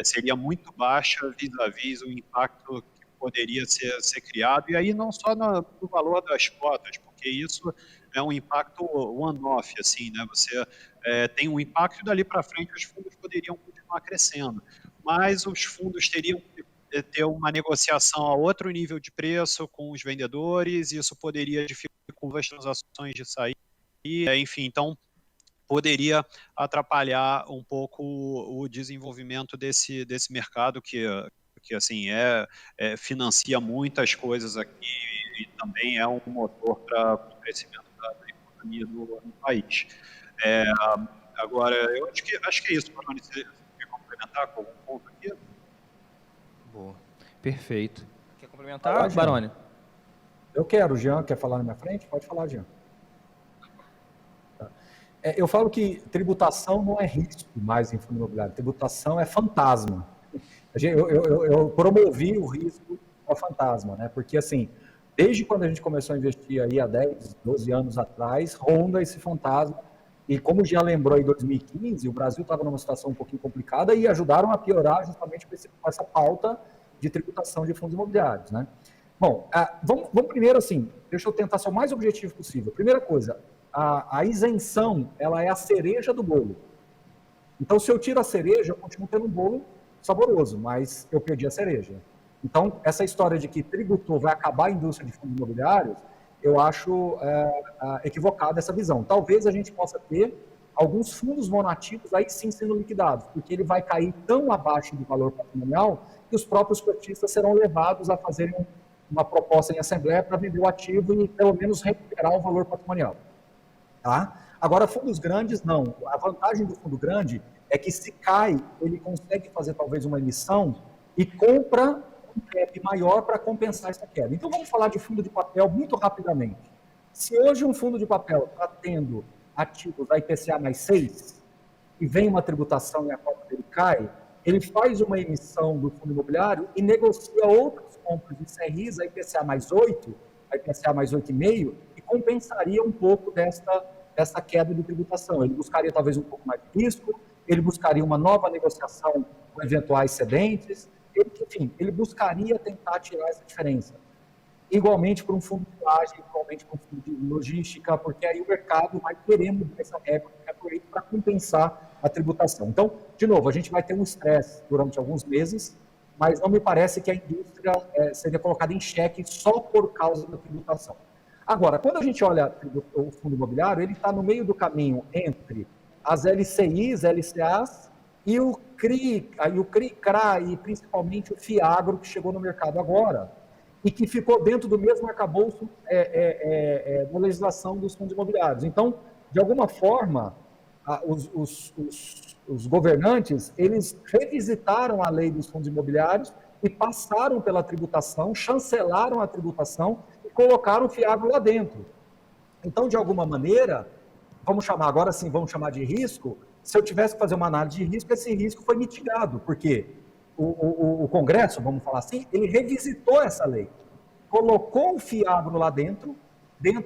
seria muito baixa vis-à-vis o impacto que poderia ser criado, e aí não só no valor das cotas, porque isso é um impacto one-off, assim, né? Você tem um impacto e dali para frente os fundos poderiam continuar crescendo, mas os fundos teriam que ter uma negociação a outro nível de preço com os vendedores, e isso poderia dificultar as transações de sair, enfim, então poderia atrapalhar um pouco o desenvolvimento desse mercado que assim, financia muitas coisas aqui e também é um motor para o crescimento da economia no país. Agora, eu acho que é isso, Baroni. Você quer complementar com algum ponto aqui? Boa. Perfeito. Quer complementar, Baroni? Eu quero. O Jean quer falar na minha frente? Pode falar, Jean. Eu falo que tributação não é risco mais em fundo imobiliário. Tributação é fantasma. Eu promovi o risco ao fantasma, né? Porque, assim, desde quando a gente começou a investir aí há 10, 12 anos atrás, ronda esse fantasma. E como o Jean lembrou, em 2015, o Brasil estava numa situação um pouquinho complicada e ajudaram a piorar justamente com essa pauta de tributação de fundos imobiliários, né? Bom, vamos primeiro, assim, deixa eu tentar ser o mais objetivo possível. Primeira coisa, a isenção, ela é a cereja do bolo. Então, se eu tiro a cereja, eu continuo tendo um bolo saboroso, mas eu perdi a cereja. Então, essa história de que tributou vai acabar a indústria de fundos imobiliários, eu acho equivocada essa visão. Talvez a gente possa ter alguns fundos monativos aí sim sendo liquidados, porque ele vai cair tão abaixo do valor patrimonial que os próprios cotistas serão levados a fazerem uma proposta em assembleia para vender o ativo e pelo menos recuperar o valor patrimonial. Tá? Agora, fundos grandes, não. A vantagem do fundo grande é que se cai, ele consegue fazer talvez uma emissão e compra um cap maior para compensar essa queda. Então, vamos falar de fundo de papel muito rapidamente. Se hoje um fundo de papel está tendo ativos da IPCA mais 6 e vem uma tributação e a cota dele cai, ele faz uma emissão do fundo imobiliário e negocia outras compras de CRIs, a IPCA mais 8, a IPCA mais 8,5, e compensaria um pouco dessa queda de tributação. Ele buscaria talvez um pouco mais de risco, ele buscaria uma nova negociação com eventuais cedentes, enfim, ele buscaria tentar tirar essa diferença. Igualmente para um fundo de laje, igualmente para um fundo de logística, porque aí o mercado vai querer mudar essa regra para compensar a tributação. Então, de novo, a gente vai ter um estresse durante alguns meses, mas não me parece que a indústria seria colocada em xeque só por causa da tributação. Agora, quando a gente olha o fundo imobiliário, ele está no meio do caminho entre as LCIs, LCAs e o CRI, CRA e principalmente o FIAGRO, que chegou no mercado agora e que ficou dentro do mesmo arcabouço da legislação dos fundos imobiliários. Então, de alguma forma, os governantes, eles revisitaram a lei dos fundos imobiliários e passaram pela tributação, chancelaram a tributação e colocaram o FIAGRO lá dentro. Então, de alguma maneira, vamos chamar de risco. Se eu tivesse que fazer uma análise de risco, esse risco foi mitigado, porque o Congresso, vamos falar assim, ele revisitou essa lei, colocou o FIAGRO lá dentro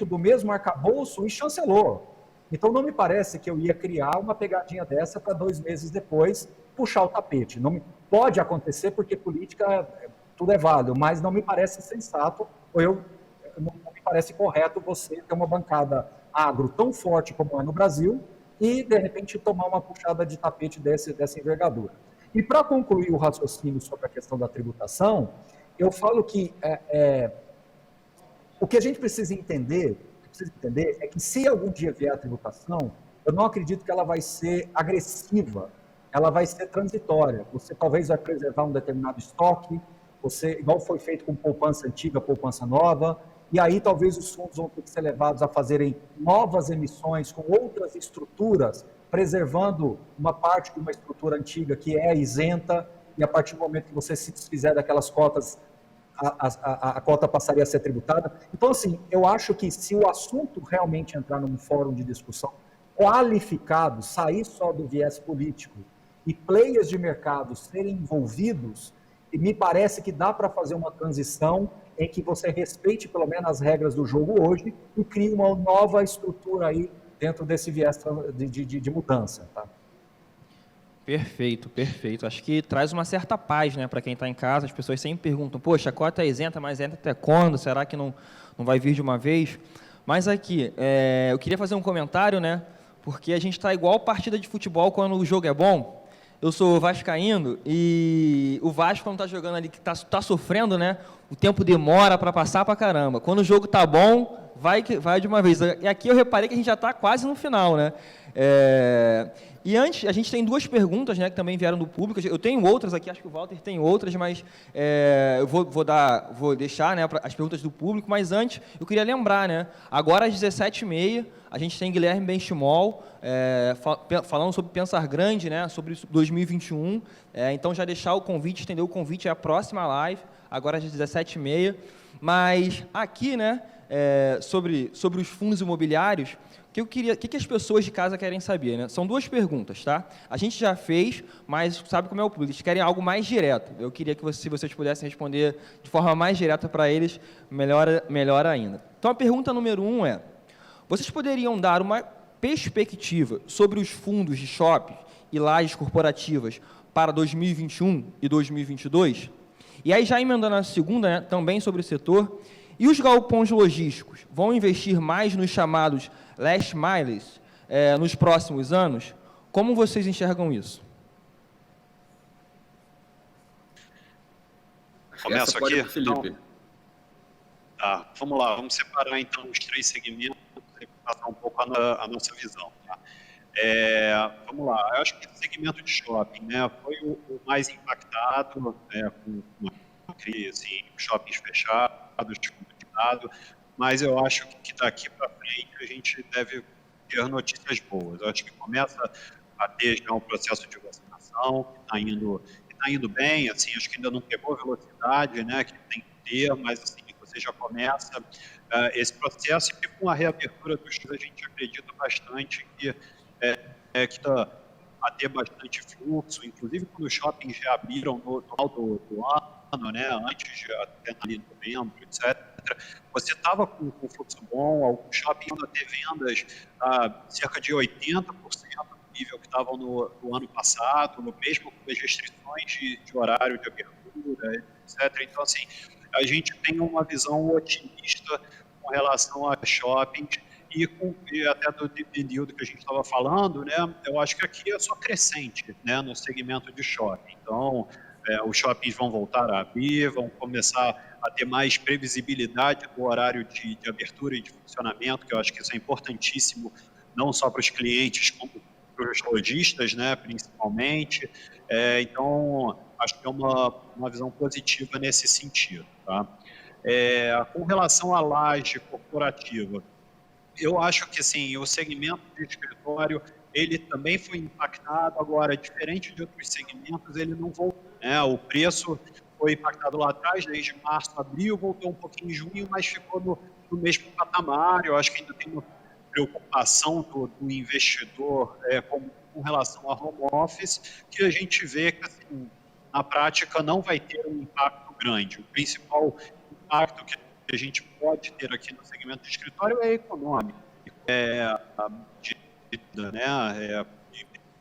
do mesmo arcabouço e chancelou. Então, não me parece que eu ia criar uma pegadinha dessa para 2 meses depois puxar o tapete. Não pode acontecer, porque política, tudo é válido, mas não me parece sensato, não me parece correto você ter uma bancada agro tão forte como é no Brasil e, de repente, tomar uma puxada de tapete dessa envergadura. E, para concluir o raciocínio sobre a questão da tributação, eu falo que o que a gente precisa entender é que, se algum dia vier a tributação, eu não acredito que ela vai ser agressiva, ela vai ser transitória. Você talvez vai preservar um determinado estoque, igual foi feito com poupança antiga, poupança nova, e aí talvez os fundos vão ter que ser levados a fazerem novas emissões com outras estruturas, preservando uma parte de uma estrutura antiga que é isenta, e a partir do momento que você se desfizer daquelas cotas, a cota passaria a ser tributada. Então, assim, eu acho que se o assunto realmente entrar num fórum de discussão qualificado, sair só do viés político e players de mercado serem envolvidos, me parece que dá para fazer uma transição em que você respeite pelo menos as regras do jogo hoje e crie uma nova estrutura aí dentro desse viés de mudança. Tá? Perfeito, perfeito. Acho que traz uma certa paz, né, para quem está em casa. As pessoas sempre perguntam, poxa, a cota é isenta, mas isenta até quando? Será que não vai vir de uma vez? Mas aqui, eu queria fazer um comentário, né, porque a gente está igual partida de futebol quando o jogo é bom. Eu sou vascaíno e o Vasco, quando está jogando ali, que tá sofrendo, né, o tempo demora para passar para caramba. Quando o jogo tá bom, vai de uma vez. E aqui eu reparei que a gente já está quase no final, né? E antes, a gente tem duas perguntas, né, que também vieram do público. Eu tenho outras aqui, acho que o Walter tem outras, mas eu vou deixar, né, as perguntas do público. Mas antes, eu queria lembrar, né, agora às 17h30, a gente tem Guilherme Benchimol falando sobre pensar grande, né, sobre 2021. Então, já deixar o convite, estender o convite, é a próxima live, agora às 17h30. Mas aqui, né, sobre os fundos imobiliários, o que as pessoas de casa querem saber, né? São duas perguntas, tá? A gente já fez, mas sabe como é o público, eles querem algo mais direto. Eu queria que se vocês pudessem responder de forma mais direta para eles, melhor ainda. Então, a pergunta número 1 é, vocês poderiam dar uma perspectiva sobre os fundos de shopping e lajes corporativas para 2021 e 2022? E aí, já emendando a segunda, né, também sobre o setor, e os galpões logísticos vão investir mais nos chamados last miles nos próximos anos? Como vocês enxergam isso? Começo aqui? Felipe. Então, tá, vamos lá, vamos separar então os três segmentos e passar um pouco a nossa visão. Tá? Vamos lá, eu acho que o segmento de shopping, né, foi o mais impactado, com uma crise, assim, shoppings fechados, mas eu acho que daqui para frente a gente deve ter notícias boas. Eu acho que começa a ter já um processo de vacinação que está indo bem, assim, acho que ainda não pegou a velocidade, né, que tem que ter, mas assim, você já começa esse processo e com a reabertura dos shows a gente acredita bastante que está a ter bastante fluxo, inclusive quando os shoppings já abriram no final do ano, né, antes de até ali novembro, etc., você estava com fluxo bom, alguns shoppings ainda ter vendas cerca de 80% do nível que estavam no ano passado, mesmo com as restrições de horário de abertura, etc. Então, assim, a gente tem uma visão otimista com relação a shoppings e até do período que a gente estava falando, né, eu acho que aqui é só crescente, né, no segmento de shopping. Então, os shoppings vão voltar a abrir, vão começar a ter mais previsibilidade do horário de abertura e de funcionamento, que eu acho que isso é importantíssimo, não só para os clientes, como para os lojistas, né, principalmente. Então, acho que é uma visão positiva nesse sentido. Tá? Com relação à laje corporativa, eu acho que assim, o segmento de escritório ele também foi impactado, agora, diferente de outros segmentos, ele não voltou. Né? O preço foi impactado lá atrás, desde março, abril, voltou um pouquinho em junho, mas ficou no mesmo patamar. Eu acho que ainda tem uma preocupação do investidor com relação a home office, que a gente vê que, assim, na prática, não vai ter um impacto grande. O principal impacto que a gente pode ter aqui no segmento de escritório é econômico, de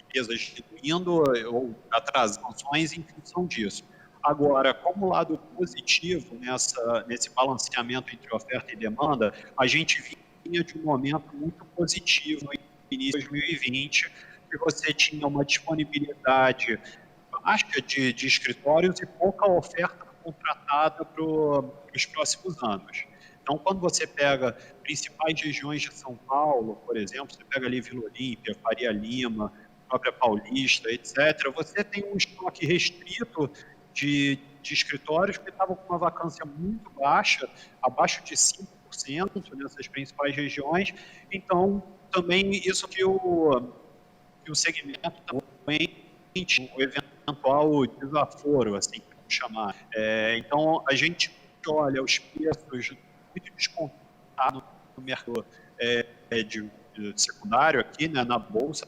empresas distribuindo ou atrasações em função disso. Agora, como lado positivo nesse balanceamento entre oferta e demanda, a gente vinha de um momento muito positivo no início de 2020, que você tinha uma disponibilidade baixa de escritórios e pouca oferta contratada para os próximos anos. Então, quando você pega principais regiões de São Paulo, por exemplo, você pega ali Vila Olímpia, Faria Lima, própria Paulista, etc., você tem um estoque restrito de escritórios que estavam com uma vacância muito baixa, abaixo de 5% nessas principais regiões. Então, também isso que o segmento também o eventual desaforo, assim, vamos chamar. Então, a gente olha os preços muito descontados no mercado de secundário aqui, né, na Bolsa,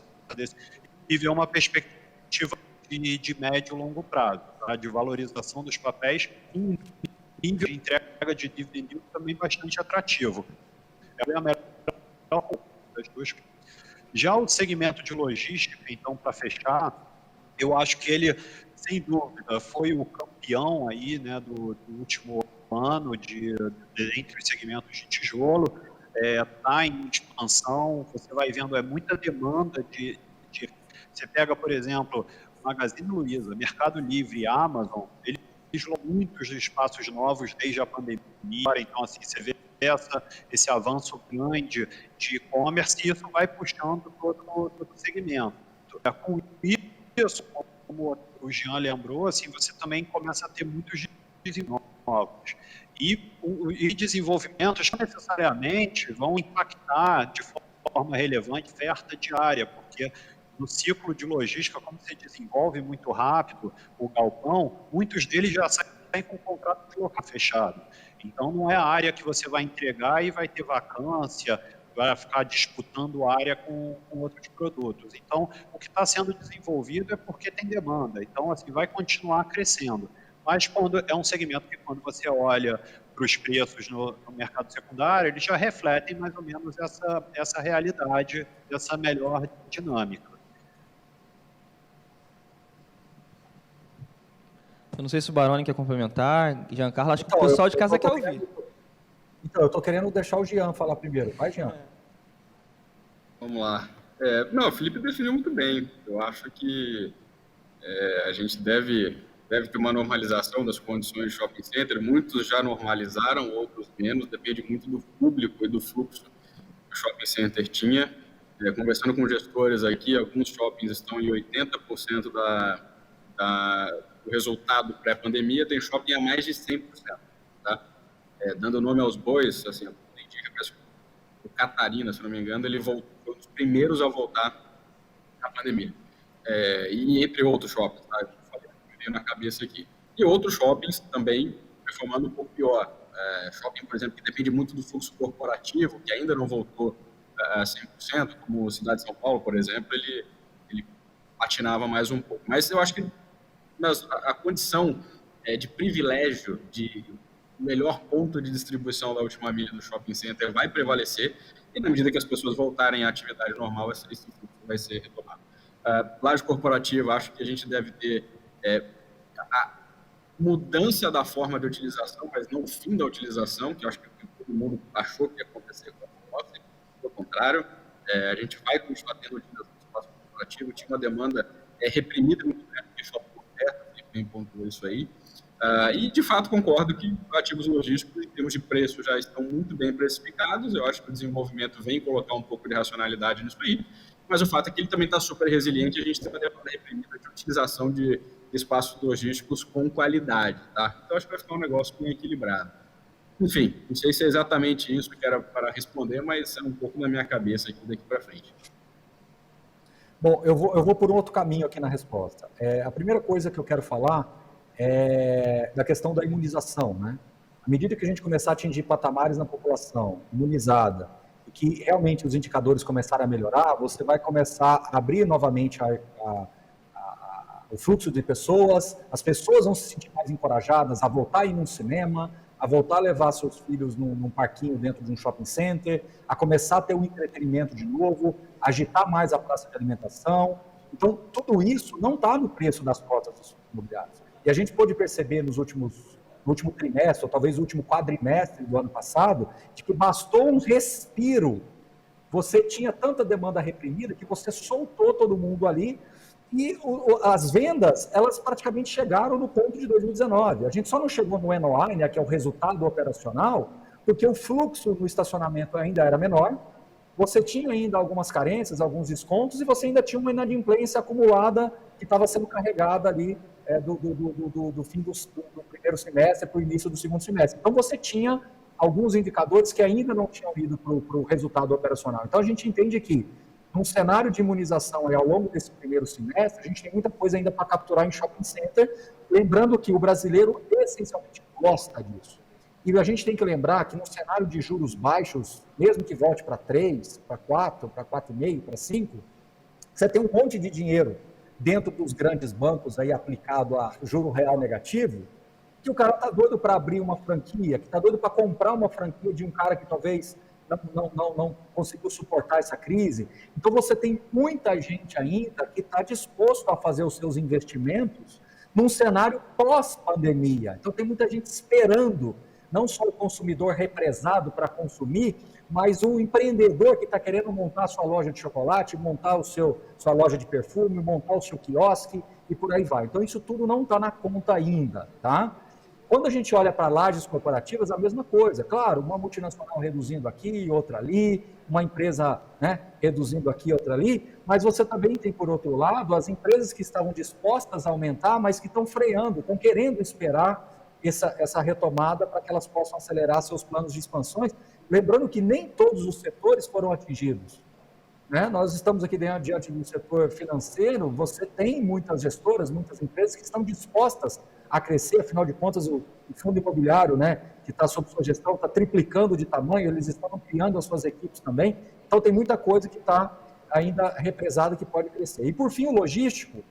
e vê uma perspectiva de médio e longo prazo, tá? De valorização dos papéis, um nível de entrega de dividendo também bastante atrativo. É a melhor das duas. Já o segmento de logística, então, para fechar, Eu acho que ele, sem dúvida, foi o campeão aí, né, do último ano entre os segmentos de tijolo. Está em expansão, você vai vendo muita demanda você pega, por exemplo, Magazine Luiza, Mercado Livre, Amazon, eles lançam muitos espaços novos desde a pandemia, então assim, você vê esse avanço grande de e-commerce e isso vai puxando todo o segmento. Com isso, como o Jean lembrou, assim, você também começa a ter muitos desenvolvimentos novos. E desenvolvimentos não necessariamente vão impactar de forma relevante a oferta diária, porque no ciclo de logística, como você desenvolve muito rápido o galpão, muitos deles já saem com o contrato de local fechado. Então, não é a área que você vai entregar e vai ter vacância, vai ficar disputando área com outros produtos. Então, o que está sendo desenvolvido é porque tem demanda. Então, assim, vai continuar crescendo. Mas quando é um segmento que, quando você olha para os preços no mercado secundário, eles já refletem mais ou menos essa realidade, essa melhor dinâmica. Eu não sei se o Baroni quer complementar, Giancarlo, acho que o pessoal de casa quer ouvir. Então, eu estou querendo deixar o Jean falar primeiro. Vai, Jean. Vamos lá. Não, o Felipe definiu muito bem. Eu acho que a gente deve ter uma normalização das condições de shopping center. Muitos já normalizaram, outros menos. Depende muito do público e do fluxo que o shopping center tinha. Conversando com gestores aqui, alguns shoppings estão em 80% do resultado pré-pandemia, tem shopping a mais de 100%. Tá? Dando nome aos bois, assim, o Catarina, se não me engano, ele foi um dos primeiros a voltar na pandemia. E entre outros shoppings, tá? Eu falei na cabeça aqui. E outros shoppings também performando um pouco pior. Shopping, por exemplo, que depende muito do fluxo corporativo, que ainda não voltou a 100%, como Cidade de São Paulo, por exemplo, ele patinava mais um pouco. Mas eu acho que a condição de privilégio, de melhor ponto de distribuição da última milha do shopping center vai prevalecer, e na medida que as pessoas voltarem à atividade normal, esse fluxo vai ser retomado. Laje corporativa, acho que a gente deve ter a mudança da forma de utilização, mas não o fim da utilização, que eu acho que todo mundo achou que ia acontecer com a office, pelo contrário, a gente vai continuar tendo utilização do espaço corporativo, tinha uma demanda reprimida muito grande, que shopping bem pontuou isso aí. E, de fato, concordo que ativos logísticos, em termos de preço, já estão muito bem precificados. Eu acho que o desenvolvimento vem colocar um pouco de racionalidade nisso aí, mas o fato é que ele também está super resiliente e a gente tem uma demanda reprimida de utilização de espaços logísticos com qualidade. Tá? Então, acho que vai ficar um negócio bem equilibrado. Enfim, não sei se é exatamente isso que era para responder, mas é um pouco na minha cabeça aqui daqui para frente. Bom, eu vou por um outro caminho aqui na resposta. A primeira coisa que eu quero falar é da questão da imunização, né? À medida que a gente começar a atingir patamares na população imunizada e que realmente os indicadores começarem a melhorar, você vai começar a abrir novamente o fluxo de pessoas, as pessoas vão se sentir mais encorajadas a voltar a ir num cinema, a voltar a levar seus filhos num parquinho dentro de um shopping center, a começar a ter um entretenimento de novo, agitar mais a praça de alimentação. Então, tudo isso não está no preço das cotas dos fundos imobiliários. E a gente pôde perceber no último trimestre, ou talvez no último quadrimestre do ano passado, de que bastou um respiro. Você tinha tanta demanda reprimida que você soltou todo mundo ali e as vendas, elas praticamente chegaram no ponto de 2019. A gente só não chegou no NOI, né, que é o resultado operacional, porque o fluxo no estacionamento ainda era menor, você tinha ainda algumas carências, alguns descontos, e você ainda tinha uma inadimplência acumulada que estava sendo carregada ali do fim do primeiro semestre para o início do segundo semestre. Então, você tinha alguns indicadores que ainda não tinham ido para o resultado operacional. Então, a gente entende que, num cenário de imunização ao longo desse primeiro semestre, a gente tem muita coisa ainda para capturar em shopping center, lembrando que o brasileiro essencialmente gosta disso. E a gente tem que lembrar que no cenário de juros baixos, mesmo que volte para 3, para 4, para 4,5, para 5, você tem um monte de dinheiro dentro dos grandes bancos aí aplicado a juro real negativo, que o cara está doido para abrir uma franquia, que está doido para comprar uma franquia de um cara que talvez não conseguiu suportar essa crise. Então, você tem muita gente ainda que está disposto a fazer os seus investimentos num cenário pós-pandemia. Então, tem muita gente esperando, não só o consumidor represado para consumir, mas o empreendedor que está querendo montar a sua loja de chocolate, montar sua loja de perfume, montar o seu quiosque e por aí vai. Então, isso tudo não está na conta ainda, tá? Quando a gente olha para lajes corporativas, a mesma coisa. Claro, uma multinacional reduzindo aqui, outra ali, uma empresa, né, reduzindo aqui, outra ali, mas você também tem, por outro lado, as empresas que estavam dispostas a aumentar, mas que estão freando, estão querendo esperar essa retomada para que elas possam acelerar seus planos de expansões. Lembrando que nem todos os setores foram atingidos, né? Nós estamos aqui diante do setor financeiro, você tem muitas gestoras, muitas empresas que estão dispostas a crescer, afinal de contas, o fundo imobiliário, né, que está sob sua gestão, está triplicando de tamanho, eles estão ampliando as suas equipes também, então tem muita coisa que está ainda represada que pode crescer. E por fim, o logístico,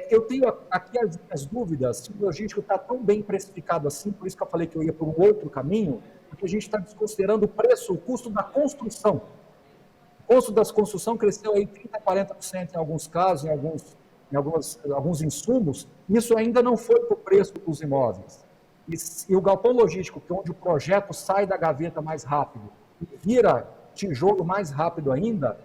eu tenho aqui as dúvidas se o logístico está tão bem precificado assim, por isso que eu falei que eu ia por um outro caminho, porque a gente está desconsiderando o preço, o custo da construção. O custo da construção cresceu aí 30%, 40% em alguns casos, em alguns insumos, isso ainda não foi para o preço dos imóveis. E o galpão logístico, que é onde o projeto sai da gaveta mais rápido e vira tijolo mais rápido ainda,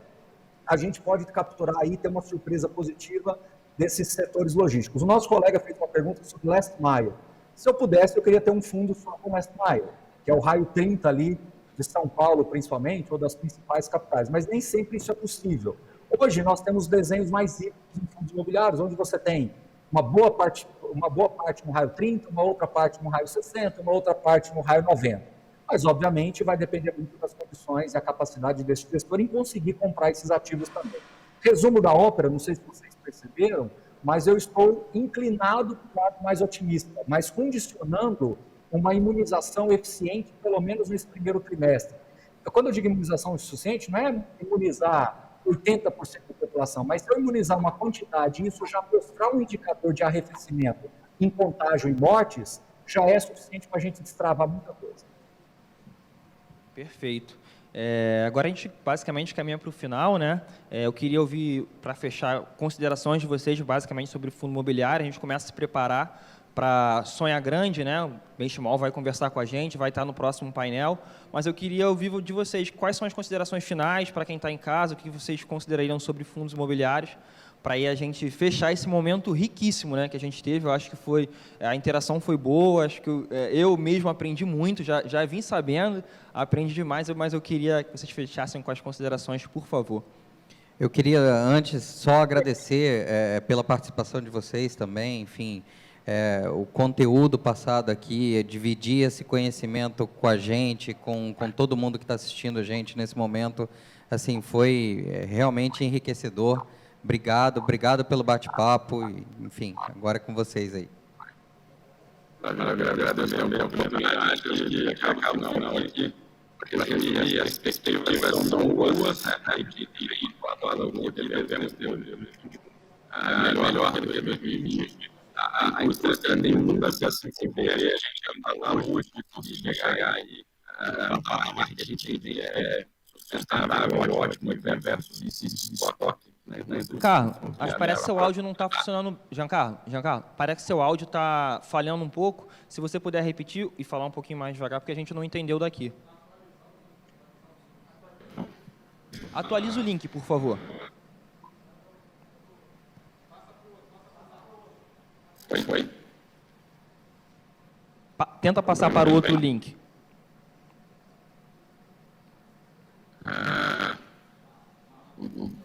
a gente pode capturar aí, ter uma surpresa positiva desses setores logísticos. O nosso colega fez uma pergunta sobre last mile. Se eu pudesse, eu queria ter um fundo só com last mile, que é o raio 30 ali de São Paulo, principalmente, ou das principais capitais, mas nem sempre isso é possível. Hoje, nós temos desenhos mais ricos em fundos imobiliários, onde você tem uma boa parte no raio 30, uma outra parte no raio 60, uma outra parte no raio 90. Mas, obviamente, vai depender muito das condições e a capacidade desse gestor em conseguir comprar esses ativos também. Resumo da ópera, não sei se vocês perceberam, mas eu estou inclinado para o lado mais otimista, mas condicionando uma imunização eficiente, pelo menos nesse primeiro trimestre. Então, quando eu digo imunização eficiente, não é imunizar 80% da população, mas se eu imunizar uma quantidade e isso já mostrar um indicador de arrefecimento em contágio e mortes, já é suficiente para a gente destravar muita coisa. Perfeito. Agora a gente basicamente caminha para o final, né? Eu queria ouvir, para fechar, considerações de vocês basicamente sobre o fundo imobiliário. A gente começa a se preparar para sonhar grande, né? O Benchimol vai conversar com a gente, vai estar no próximo painel, mas eu queria ouvir de vocês quais são as considerações finais para quem está em casa, o que vocês considerariam sobre fundos imobiliários, para aí a gente fechar esse momento riquíssimo, né, que a gente teve. Eu acho que a interação foi boa, acho que eu mesmo aprendi muito, já vim sabendo, aprendi demais, mas eu queria que vocês fechassem com as considerações, por favor. Eu queria, antes, só agradecer pela participação de vocês também, enfim, o conteúdo passado aqui, dividir esse conhecimento com a gente, com todo mundo que está assistindo a gente nesse momento, assim, foi realmente enriquecedor. Obrigado pelo bate-papo, enfim, agora é com vocês aí. Eu agradeço também a oportunidade de acabar no final aqui, porque as perspectivas são boas, né, e que devemos ter melhor do que 2020. A indústria tem muito a se desenvolver, a gente está lá longe de chegar aí na parte que a gente tem sustentável, ótimo, versus esse estoque. Carlos, acho que parece que seu áudio não está funcionando. Giancarlo, parece que seu áudio está falhando um pouco. Se você puder repetir e falar um pouquinho mais devagar, porque a gente não entendeu daqui. Atualiza o link, por favor. Foi. Tenta passar para o outro link.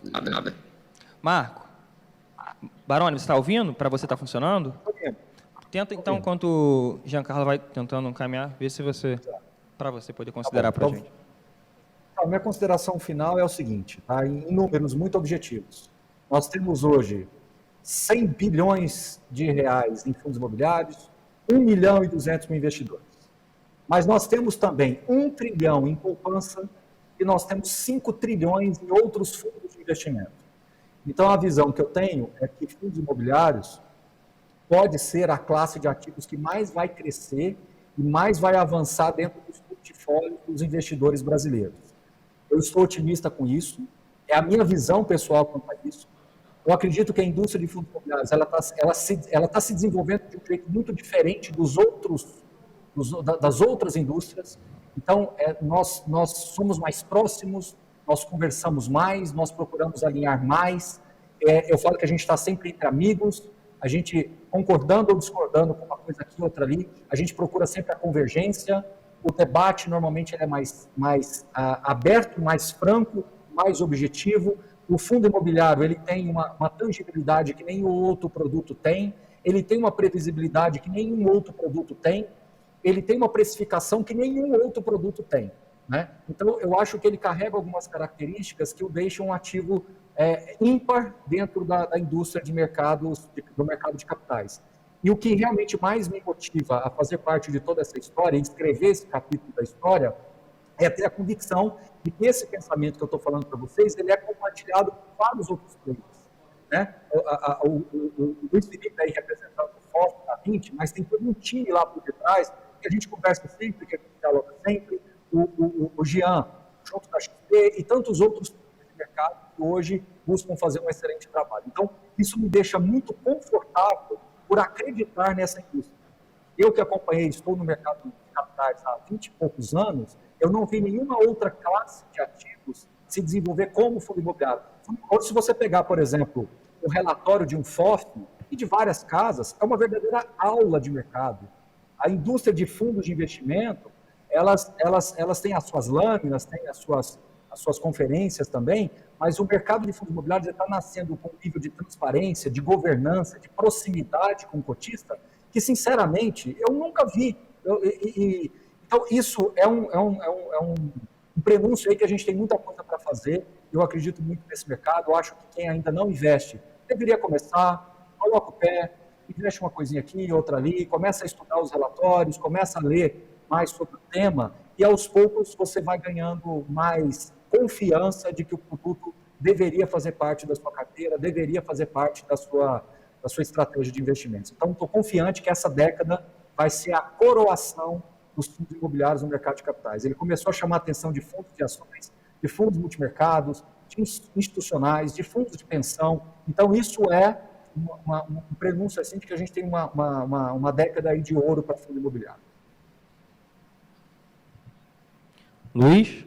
Nada. Marco, Baroni, você está ouvindo? Para você está funcionando? Tenta então, enquanto o Giancarlo vai tentando caminhar, ver se para você poder considerar para a gente. A minha consideração final é o seguinte, tá? Em números muito objetivos. Nós temos hoje 100 bilhões de reais em fundos imobiliários, 1 milhão e 200 mil investidores. Mas nós temos também 1 trilhão em poupança e nós temos 5 trilhões em outros fundos de investimento. Então, a visão que eu tenho é que fundos imobiliários pode ser a classe de ativos que mais vai crescer e mais vai avançar dentro do estudo portfólio dos investidores brasileiros. Eu estou otimista com isso, é a minha visão pessoal quanto a isso. Eu acredito que a indústria de fundos imobiliários ela tá se desenvolvendo de um jeito muito diferente das outras indústrias. Então, nós somos mais próximos, nós conversamos mais, nós procuramos alinhar mais. Eu falo que a gente está sempre entre amigos, a gente concordando ou discordando com uma coisa aqui, outra ali, a gente procura sempre a convergência. O debate, normalmente, ele é mais aberto, mais franco, mais objetivo. O fundo imobiliário, ele tem uma tangibilidade que nenhum outro produto tem, ele tem uma previsibilidade que nenhum outro produto tem, ele tem uma precificação que nenhum outro produto tem, né? Então, eu acho que ele carrega algumas características que o deixam um ativo ímpar dentro da indústria do mercado de capitais. E o que realmente mais me motiva a fazer parte de toda essa história, e escrever esse capítulo da história, é ter a convicção de que esse pensamento que eu estou falando para vocês, ele é compartilhado por vários outros players, né? O Luiz Felipe aí representando o FOF da 20, mas tem todo um time lá por detrás, que a gente conversa sempre, que a gente dialoga sempre, o Jean, junto da XP, e tantos outros de mercado que hoje buscam fazer um excelente trabalho. Então, isso me deixa muito confortável por acreditar nessa indústria. Eu que acompanhei, estou no mercado de capitais há 20 e poucos anos, eu não vi nenhuma outra classe de ativos se desenvolver como fundo imobiliário. Ou se você pegar, por exemplo, o relatório de um FOF e de várias casas, é uma verdadeira aula de mercado. A indústria de fundos de investimento, elas têm as suas lâminas, têm as suas conferências também, mas o mercado de fundos imobiliários está nascendo com um nível de transparência, de governança, de proximidade com o cotista, que, sinceramente, eu nunca vi. Então, isso é um prenúncio aí que a gente tem muita coisa para fazer. Eu acredito muito nesse mercado. Eu acho que quem ainda não investe deveria começar, coloca o pé, investe uma coisinha aqui, outra ali, começa a estudar os relatórios, começa a ler mais sobre o tema e, aos poucos, você vai ganhando mais confiança de que o produto deveria fazer parte da sua carteira, deveria fazer parte da sua estratégia de investimentos. Então, estou confiante que essa década vai ser a coroação dos fundos imobiliários no mercado de capitais. Ele começou a chamar a atenção de fundos de ações, de fundos multimercados, de institucionais, de fundos de pensão. Então, isso é um prenúncio assim, de que a gente tem uma década aí de ouro para fundo imobiliário. Luiz?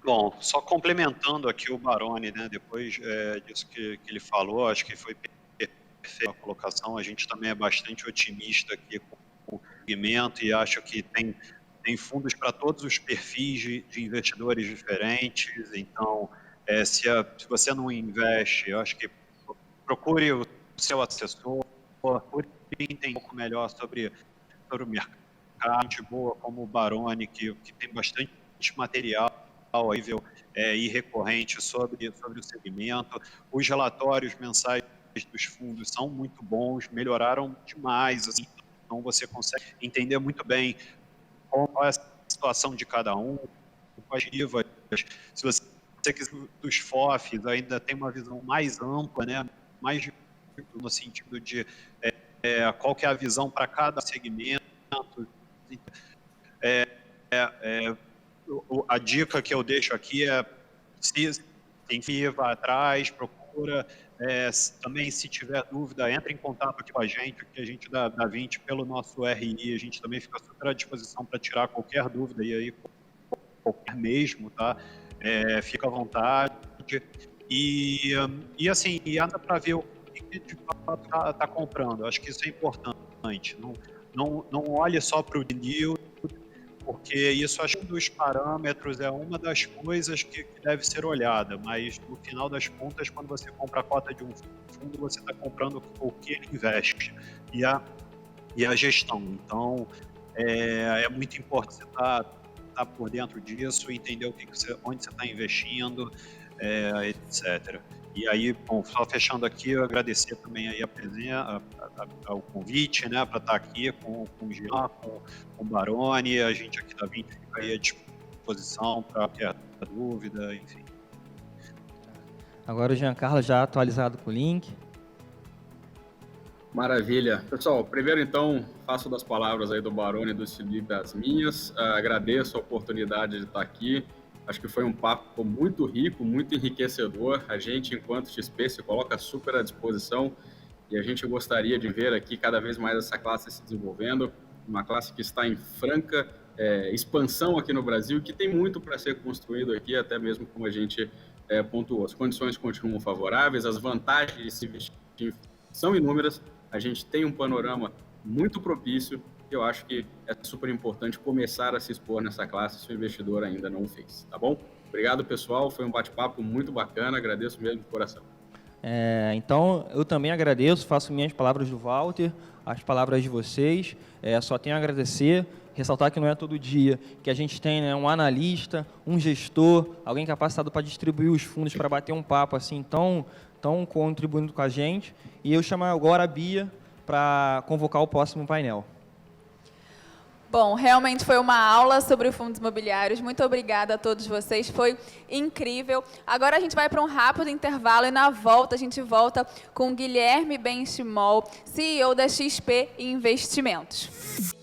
Bom, só complementando aqui o Baroni, né, depois disso que ele falou, acho que foi perfeita a colocação. A gente também é bastante otimista aqui com o segmento e acho que tem fundos para todos os perfis de investidores diferentes. Então, se você não investe, eu acho que procure o seu assessor, procure entender um pouco melhor sobre o mercado. Gente boa como o Baroni, que tem bastante material e recorrente sobre o segmento. Os relatórios mensais dos fundos são muito bons, melhoraram demais, assim, então você consegue entender muito bem qual é a situação de cada um, quais ativas. Se você quiser dos FOFs, ainda tem uma visão mais ampla, né? Mais no sentido de qual que é a visão para cada segmento. A dica que eu deixo aqui é, tem que ir atrás, procura, também se tiver dúvida, entre em contato aqui com a gente da 20 pelo nosso RI, a gente também fica super à disposição para tirar qualquer dúvida, e aí qualquer mesmo, tá? Fica à vontade, e assim, anda para ver o que de fato está comprando. Eu acho que isso é importante, não olhe só para o deal, porque isso, acho que dos parâmetros é uma das coisas que deve ser olhada, mas no final das contas, quando você compra a cota de um fundo, você está comprando o que ele investe e a gestão. Então, é muito importante você estar por dentro disso, entender onde você está investindo, etc. E aí, bom, só fechando aqui, eu agradecer também aí a presença, ao convite, né, para estar aqui com o Jean, com o Baroni, a gente aqui da 20 fica aí à disposição para qualquer dúvida, enfim. Agora o Giancarlo já atualizado com o link. Maravilha. Pessoal, primeiro então, faço das palavras aí do Baroni e do Felipe as minhas. Agradeço a oportunidade de estar aqui. Acho que foi um papo muito rico, muito enriquecedor. A gente, enquanto XP, se coloca super à disposição e a gente gostaria de ver aqui cada vez mais essa classe se desenvolvendo. Uma classe que está em franca expansão aqui no Brasil, que tem muito para ser construído aqui, até mesmo como a gente pontuou. As condições continuam favoráveis, as vantagens de se investir são inúmeras. A gente tem um panorama muito propício e eu acho que é super importante começar a se expor nessa classe se o investidor ainda não o fez, tá bom? Obrigado, pessoal. Foi um bate-papo muito bacana. Agradeço mesmo de coração. Então, eu também agradeço, faço minhas palavras do Walter, as palavras de vocês. Só tenho a agradecer, ressaltar que não é todo dia que a gente tem, né, um analista, um gestor, alguém capacitado para distribuir os fundos, para bater um papo assim tão contribuindo com a gente. E eu chamo agora a Bia para convocar o próximo painel. Bom, realmente foi uma aula sobre fundos imobiliários. Muito obrigada a todos vocês, foi incrível. Agora a gente vai para um rápido intervalo e na volta a gente volta com Guilherme Benchimol, CEO da XP Investimentos.